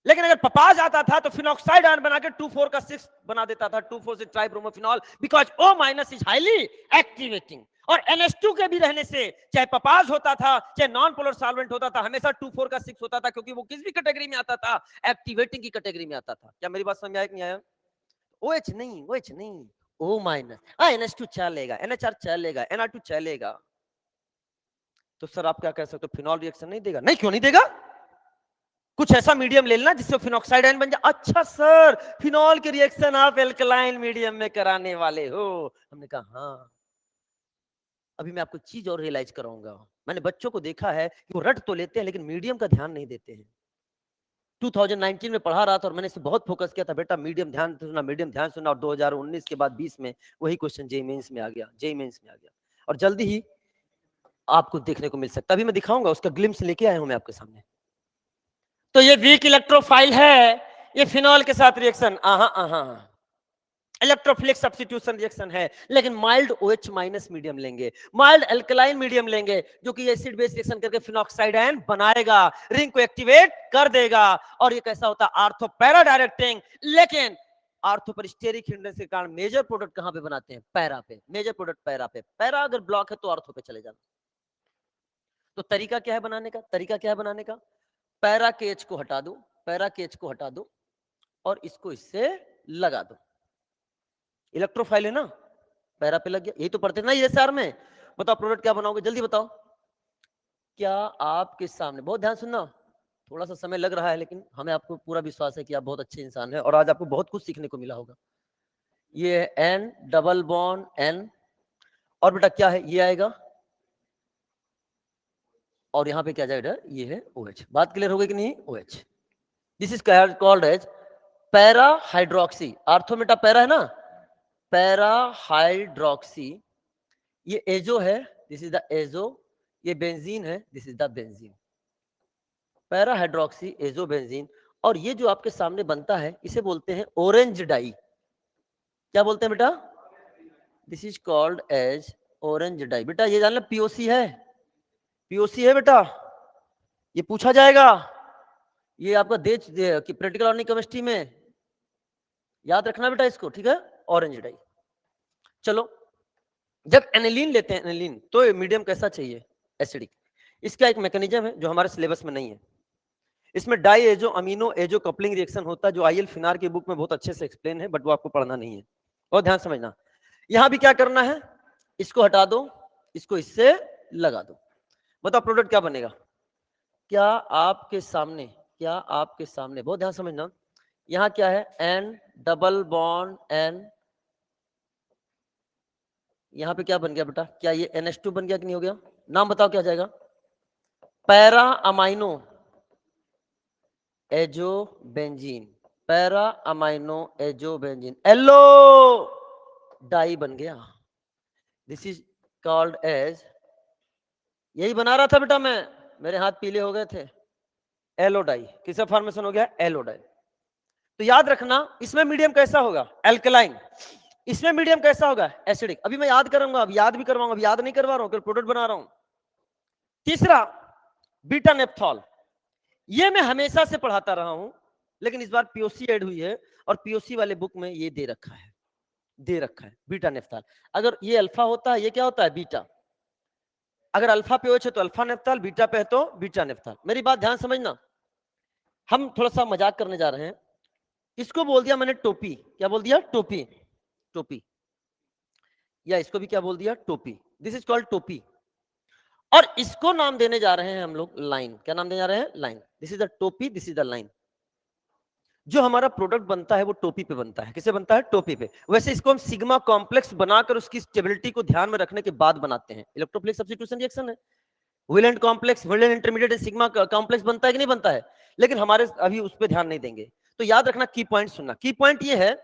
लेकिन अगर पपाज आता था तो फिनॉक्साइड आयन बना के 2,4 का 6 बना देता था, 2,4 से tribromophenol, because O- is highly activating. और NH2 के भी रहने से, चाहे पपाज होता था चाहे नॉन पोलर सॉल्वेंट होता था, हमेशा 2,4 का 6 होता था, क्योंकि वो किस भी कैटेगरी में आता था, एक्टिवेटिंग की कैटेगरी में आता था। क्या मेरी बात समझ आया कि नहीं आया? OH नहीं, OH नहीं, O-। NH2 चलेगा, NHR चलेगा, NR2 चलेगा। तो सर आप क्या कह सकते हो, फिनॉल रिएक्शन नहीं देगा? नहीं, क्यों नहीं देगा? कुछ ऐसा मीडियम ले लेना जिससे फिनॉक्साइड आयन बन जाए। अच्छा सर, फिनॉल की रिएक्शन आप एल्कलाइन मीडियम में कराने वाले हो? हमने कहा हाँ। अभी मैं आपको चीज और रियलाइज कराऊंगा। मैंने बच्चों को देखा है कि वो रट तो लेते हैं लेकिन मीडियम का ध्यान नहीं देते हैं। 2019 में पढ़ा रहा था और मैंने इसे बहुत फोकस किया था, बेटा मीडियम ध्यान सुनना, मीडियम ध्यान सुनना। और 2019 के बाद 20 में वही क्वेश्चन जेईई मेंस में आ गया, जेईई मेंस में आ गया। और जल्दी ही आपको देखने को मिल सकता है, अभी मैं दिखाऊंगा, उसका ग्लिम्स लेके आया हूं मैं आपके सामने। तो ये वीक इलेक्ट्रोफाइल है, ये फिनॉल के साथ रिएक्शन इलेक्ट्रोफिलिक सब्स्टिट्यूशन रिएक्शन है। लेकिन माइल्ड OH माइनस मीडियम लेंगे, माइल्ड अल्कलाइन मीडियम लेंगे, जो कि एसिड बेस रिएक्शन करके फिनॉक्साइड आयन बनाएगा, रिंग को एक्टिवेट कर देगा। और ये कैसा होता है, आर्थो पैरा डायरेक्टिंग। लेकिन आर्थो पर स्टेरिक हिंड्रेंस के कारण मेजर प्रोडक्ट कहां पे बनाते हैं? पैरा पे। मेजर प्रोडक्ट पैरा पे, पैरा अगर ब्लॉक है तो आर्थो पे चले जाना। तो तरीका क्या है बनाने का? तरीका क्या है बनाने का? पैरा के H को हटा दो, पैरा के H को हटा दो और इसको इससे लगा दो। इलेक्ट्रोफाइल है ना, पैरा पे लग गया। यही तो पढ़ते ना ESR में। बताओ प्रोडक्ट क्या बनाओगे, जल्दी बताओ। क्या आपके सामने, बहुत ध्यान सुनना, थोड़ा सा समय लग रहा है लेकिन हमें आपको पूरा विश्वास है कि आप बहुत अच्छे इंसान हैं और आज आपको बहुत कुछ सीखने को मिला होगा। ये है N डबल बॉन्ड N, और बेटा क्या है, ये आएगा और यहाँ पे क्या जाएगा, ये है OH। बात क्लियर हो गई कि नहीं? OH। This is called as para hydroxy. Ortho meta para है ना, पैरा हाइड्रोक्सी। ये एजो है, दिस इज द एजो। ये बेंजीन है, this is the benzene. Para hydroxy azo benzene. और ये जो आपके सामने बनता है इसे बोलते हैं ऑरेंज डाई। क्या बोलते हैं बेटा? This is called as orange dye. बेटा ये जान लो POC है, POC है बेटा, ये पूछा जाएगा। ये आपका देश की प्रैक्टिकल ऑर्गेनिक केमिस्ट्री में याद रखना बेटा इसको, ठीक है? Orange dye. चलो, जब एनिलीन लेते हैं, एनिलीन, तो मीडियम कैसा चाहिए? एसिडिक। इसका एक मैकेनिज्म है जो हमारे सिलेबस में नहीं है। इसमें diazo amino azo coupling reaction होता है, जो IL फिनार की बुक में बहुत अच्छे से एक्सप्लेन है, बट वो आपको पढ़ना नहीं है। और ध्यान समझना, यहां भी क्या करना है, इसको हटा दो, इसको इससे लगा दो। बताओ प्रोडक्ट क्या बनेगा? क्या आपके सामने, क्या आपके सामने, बहुत ध्यान समझना, यहां क्या है, N डबल बॉन्ड N यहाँ पे क्या बन गया बेटा, क्या ये NH2 बन गया कि नहीं हो गया? नाम बताओ क्या जाएगा? Para amino azobenzene, para amino azobenzene, yellow dye बन गया। दिस इज कॉल्ड एज, यही बना रहा था बेटा मैं, मेरे हाथ पीले हो गए थे, एलोडाई। किसका फॉर्मेशन हो गया? एलोडाई। तो याद रखना, इसमें मीडियम कैसा होगा? एल्कलाइन। इसमें मीडियम कैसा होगा? एसिडिक। अभी मैं याद करूंगा, अब याद भी करवाऊंगा, अब याद नहीं करवा रहा हूं, प्रोडक्ट बना रहा हूं। तीसरा बीटा नेप्थॉल, ये मैं हमेशा से पढ़ाता रहा हूं, लेकिन इस बार पीओसी ऐड हुई है, और पीओसी वाले बुक में ये दे रखा है, बीटा नेफ्थाल। अगर ये अल्फा होता है, ये क्या होता है? बीटा। अगर अल्फा पे OH है तो अल्फा नेफ्थाल, बीटा पे है तो बीटा नेफ्थाल। मेरी बात ध्यान समझना, हम थोड़ा सा मजाक करने जा रहे हैं। इसको बोल दिया मैंने टोपी, क्या बोल दिया? टोपी, टोपी। या इसको भी क्या बोल दिया? टोपी। दिस इज कॉल्ड टोपी। और इसको नाम देने जा रहे हैं हम लोग लाइन। क्या नाम देने जा रहे हैं? लाइन। दिस इज द टोपी, दिस इज द लाइन। जो हमारा प्रोडक्ट बनता है वो टोपी पे बनता है। किसे बनता है? टोपी पे। वैसे इसको हम सिग्मा कॉम्प्लेक्स बनाकर उसकी स्टेबिलिटी को ध्यान में रखने के बाद बनाते हैं। इलेक्ट्रोफिलिक सब्स्टिट्यूशन रिएक्शन है, Wheland complex, Wheland intermediate sigma complex बनता है कि नहीं बनता है? लेकिन हमारे अभी उस पर ध्यान नहीं देंगे। तो याद रखना, की पॉइंट सुनना। की पॉइंट ये है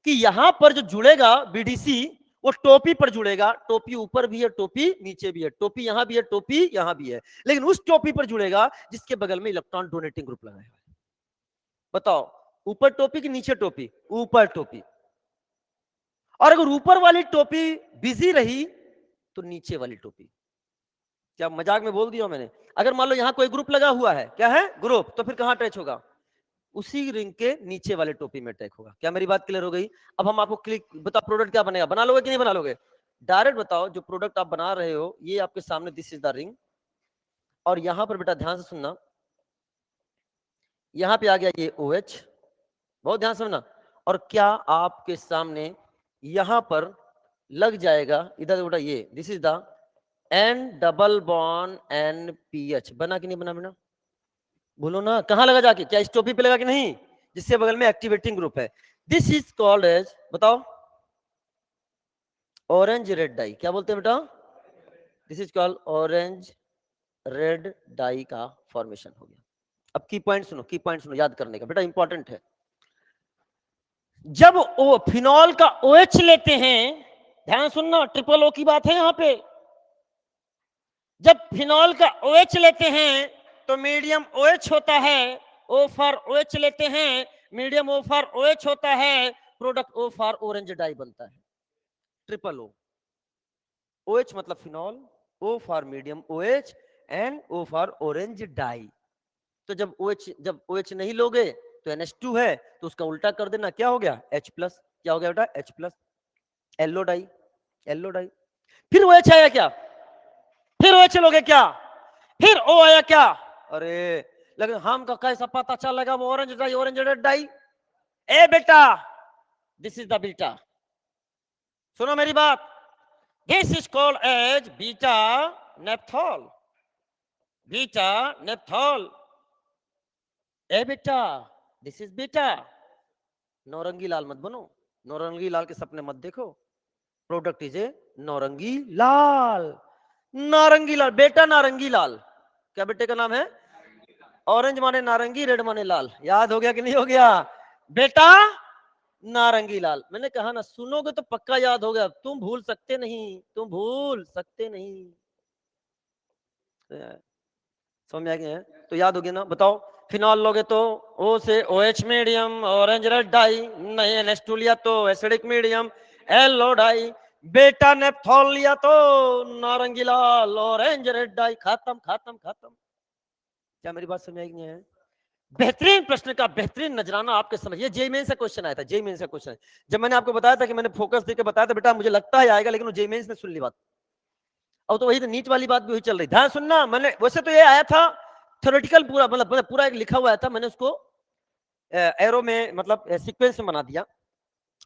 कि यहां पर जो जुड़ेगा बीडीसी, वो टोपी पर जुड़ेगा। टोपी ऊपर भी है, टोपी नीचे भी है, टोपी यहां भी है, टोपी यहां भी है, लेकिन उस टोपी पर जुड़ेगा जिसके बगल में इलेक्ट्रॉन डोनेटिंग ग्रुप लगा है। बताओ, ऊपर टोपी कि नीचे टोपी? ऊपर टोपी। और अगर ऊपर वाली टोपी बिजी रही तो नीचे वाली टोपी। क्या मजाक में बोल दिया मैंने? अगर मान लो यहां कोई ग्रुप लगा हुआ है, क्या है? ग्रुप, तो फिर कहां अटैच होगा? उसी रिंग के नीचे वाले टोपी में अटैच होगा। क्या मेरी बात क्लियर हो गई? अब हम आपको क्लिक बताओ, प्रोडक्ट क्या बनेगा? बना लोगे कि नहीं बना लोगे? डायरेक्ट बताओ, जो प्रोडक्ट आप बना रहे हो ये आपके सामने, दिस इज द रिंग, और यहां पर बेटा ध्यान से सुनना, यहां पे आ गया ये OH, बहुत ध्यान से सुनना। और क्या आपके सामने यहां पर लग जाएगा इधर बेटा ये, this is the N double bond NPH। बना कि नहीं बना बेटा? बोलो ना, कहां लगा जाके? क्या इस टोपी पे लगा कि नहीं, जिससे बगल में एक्टिवेटिंग ग्रुप है? दिस इज कॉल्ड एज, बताओ, ऑरेंज रेड डाई। क्या बोलते हैं बेटा? This is called orange red dye का फॉर्मेशन हो गया। अब की पॉइंट सुनो, की पॉइंट सुनो, याद करने का बेटा, इंपॉर्टेंट है। जब फिनॉल का OH लेते हैं, ध्यान सुनना, ट्रिपल O की बात है यहां पे। जब फिनॉल का OH लेते हैं तो मीडियम OH होता है, O फॉर OH लेते हैं, मीडियम O फॉर OH होता है, product O for orange dye बनता है। ट्रिपल O, OH मतलब phenol, O for medium OH, and O for orange dye. तो जब OH नहीं लोगे तो NH2 है, तो उसका उल्टा कर देना, क्या हो गया? H plus. क्या हो गया बेटा? H plus, yellow dye, yellow dye. फिर OH आया क्या? फिर OH लोगे क्या? फिर O आया क्या? अरे लेकिन हम का कैसा पता चलेगा वो orange dye, orange red dye? ए बेटा, दिस इज द बीटा। सुनो मेरी बात, this is called as beta naphthol, beta naphthol. ए बेटा, this is beta. Naurangi Lal मत बनो, नौरंगी लाल के सपने मत देखो। Product is a Naurangi Lal, नारंगी लाल बेटा, नारंगी लाल। क्या बेटे का नाम है? ऑरेंज माने नारंगी, रेड माने लाल। याद हो गया कि नहीं हो गया बेटा? नारंगी लाल। मैंने कहा ना, सुनोगे तो पक्का याद हो गया, तुम भूल सकते नहीं, तुम भूल सकते नहीं। समझ आ गया? तो याद हो गया ना? बताओ, फिनॉल लोगे तो O से OH medium, orange red dye, नहीं NH2 लिया तो एसिडिक मीडियम, एलो डाई। बेटा नेप्थॉल लिया तो नारंगी लाल, ऑरेंज रेड डाई। खत्म खत्म खत्म। क्या मेरी बात समझ आई नहीं है? बेहतरीन प्रश्न का बेहतरीन नजराना आपके समझिए। जेई मेंस से क्वेश्चन आया था, जेई मेंस से क्वेश्चन। जब मैंने आपको बताया था कि मैंने फोकस देकर बताया था बेटा मुझे लगता है आएगा, लेकिन वो जेई मेंस ने सुन ली बात। अब तो वही तो नीट वाली बात भी वही चल रही। ध्यान सुनना, मैंने वैसे तो ये आया था थ्योरेटिकल पूरा, मतलब पूरा एक लिखा हुआ आया था, मैंने उसको एरो में मतलब सीक्वेंस में बना दिया।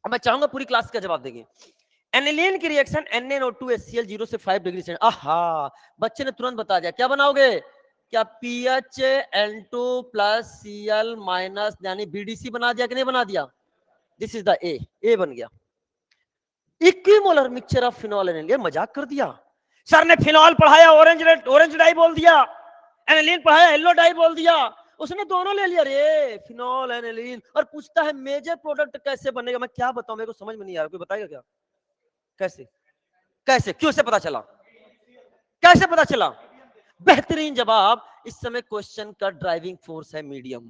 अब मैं चाहूंगा पूरी क्लास का जवाब देंगे। एनिलीन की रिएक्शन NaNO2HCl 0 से 5 डिग्री सेंटीग्रेड। आहा, बच्चे ने तुरंत बता दिया। क्या बनाओगे? क्या PHN2 प्लस Cl माइनस, यानी BDC बना दिया कि नहीं बना दिया? दिस इज द ए बन गया। Equimolar mixture of phenol aniline. मजाक कर दिया सर ने, फिनॉल पढ़ाया ऑरेंज डाई बोल दिया, एनिलीन पढ़ाया येलो डाई बोल दिया, उसने दोनों ले लिया रे, फिनॉल एनिलीन, और पूछता है मेजर प्रोडक्ट कैसे बनेगा। मैं क्या बताऊं, मेरे को समझ में नहीं आ रहा, कोई बताएगा क्या? कैसे कैसे क्यों से पता चला, कैसे पता चला? बेहतरीन जवाब, इस समय क्वेश्चन का ड्राइविंग फोर्स है मीडियम।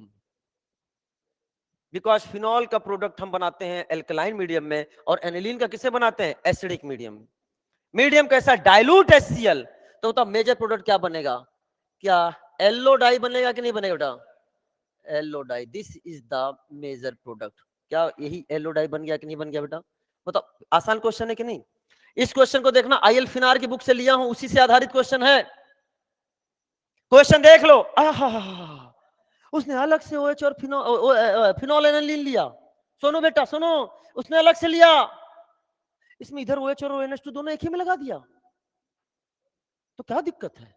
बिकॉज फिनॉल का प्रोडक्ट हम बनाते हैं एल्कलाइन मीडियम में, और एनिलीन का किसे बनाते हैं? Acidic medium. मीडियम कैसा? Dilute HCl। तो बताओ मेजर प्रोडक्ट क्या बनेगा? क्या येलो डाई बनेगा कि नहीं बनेगा बेटा? Yellow dye, this is the major product. क्या यही येलो डाई बन गया कि नहीं बन गया बेटा? बताओ, आसान क्वेश्चन है कि नहीं? इस क्वेश्चन को देखना, IL फिनार की बुक से लिया हूं, उसी से आधारित क्वेश्चन है। क्वेश्चन देख लो। उसने अलग से OH और फिनॉल एनिलीन लिया। सुनो बेटा सुनो, उसने अलग से लिया, इसमें इधर OH और NH2 दोनों एक ही में लगा दिया, तो क्या दिक्कत है?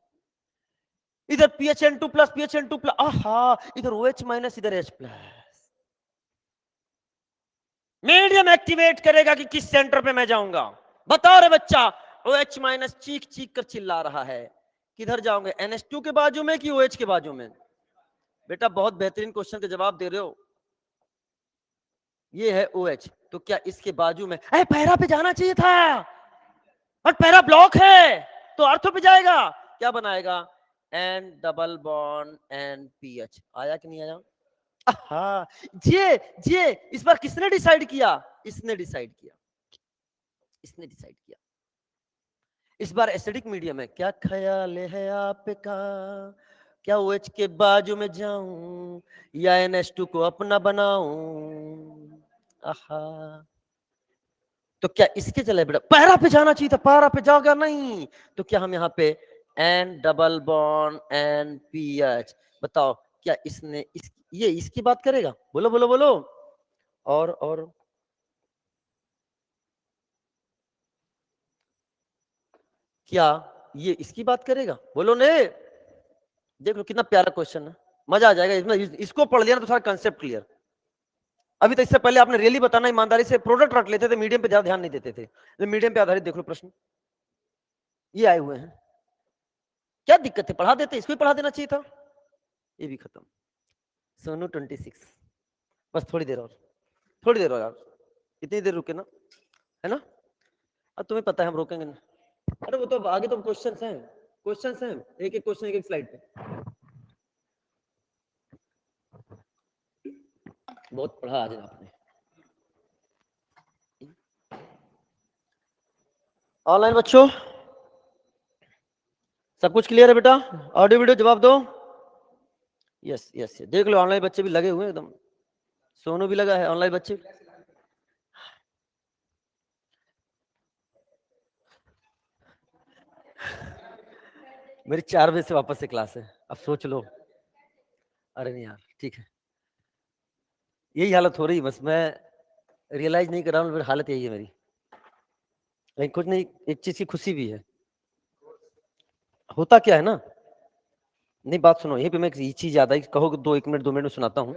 इधर PHN2 प्लस PHN2 प्लस, इधर OH माइनस इधर H प्लस। मीडियम एक्टिवेट करेगा कि किस सेंटर पे मैं जाऊंगा? बताओ रे बच्चा। OH माइनस चीख चीख कर चिल्ला रहा है, किधर जाओगे? NH2 के बाजू में कि OH के बाजू में? बेटा बहुत बेहतरीन क्वेश्चन का जवाब दे रहे हो। ये है OH, तो क्या इसके बाजू में? पैरा पे जाना चाहिए था, और पैरा ब्लॉक है, तो अर्थो पे जाएगा, क्या बनाएगा? N double bond NPH। आया कि नहीं आया? जे इस बार किसने डिसाइड किया? इसने डिसाइड किया, इसने डिसाइड किया। इस बार एसिडिक मीडियम है। क्या ख्याल है आपका, क्या OH के बाजू में जाऊं या NH2 को अपना बनाऊं? तो क्या इसके चले बेटा? पैरा पे जाना चाहिए था, पैरा पे जाओगे नहीं, तो क्या हम यहाँ पे N डबल बॉन्ड NPH। बताओ क्या इसने ये इसकी बात करेगा? बोलो बोलो बोलो। और क्या ये इसकी बात करेगा? बोलो ने। देख लो कितना प्यारा क्वेश्चन है, मजा आ जाएगा इसमें। इसको पढ़ लिया ना तो सारा कंसेप्ट क्लियर। अभी तो इससे पहले आपने रियली बताना, ईमानदारी से प्रोडक्ट रख लेते थे, मीडियम पे ज्यादा ध्यान नहीं देते थे। मीडियम पे आधारित देख लो प्रश्न, ये आए हुए हैं। क्या दिक्कत है, पढ़ा देते, इसको भी पढ़ा देना चाहिए था। ये भी खत्म। सोनू 26, बस थोड़ी देर और, थोड़ी देर और यार, इतनी देर रुके ना, है ना? अब तुम्हें पता है हम रोकेंगे ना। अरे वो तो आगे तो क्वेश्चंस हैं, क्वेश्चंस हैं, एक एक क्वेश्चन एक एक स्लाइड पे। बहुत पढ़ा आज आपने। ऑनलाइन बच्चों सब कुछ क्लियर है बेटा? ऑडियो वीडियो जवाब दो। यस यस, देख लो ऑनलाइन बच्चे भी लगे हुए हैं एकदम। सोनू भी लगा है, ऑनलाइन बच्चे। मेरी 4 बजे से वापस से क्लास है, अब सोच लो। अरे नहीं यार, ठीक है, यही हालत हो रही है, बस मैं रियलाइज नहीं कर रहा हूँ, हालत यही है मेरी। लेकिन कुछ नहीं, एक चीज की खुशी भी है। होता क्या है ना, नहीं बात सुनो, यहीं पे मैं एक चीज याद आई, कहो 2 मिनट में सुनाता हूँ।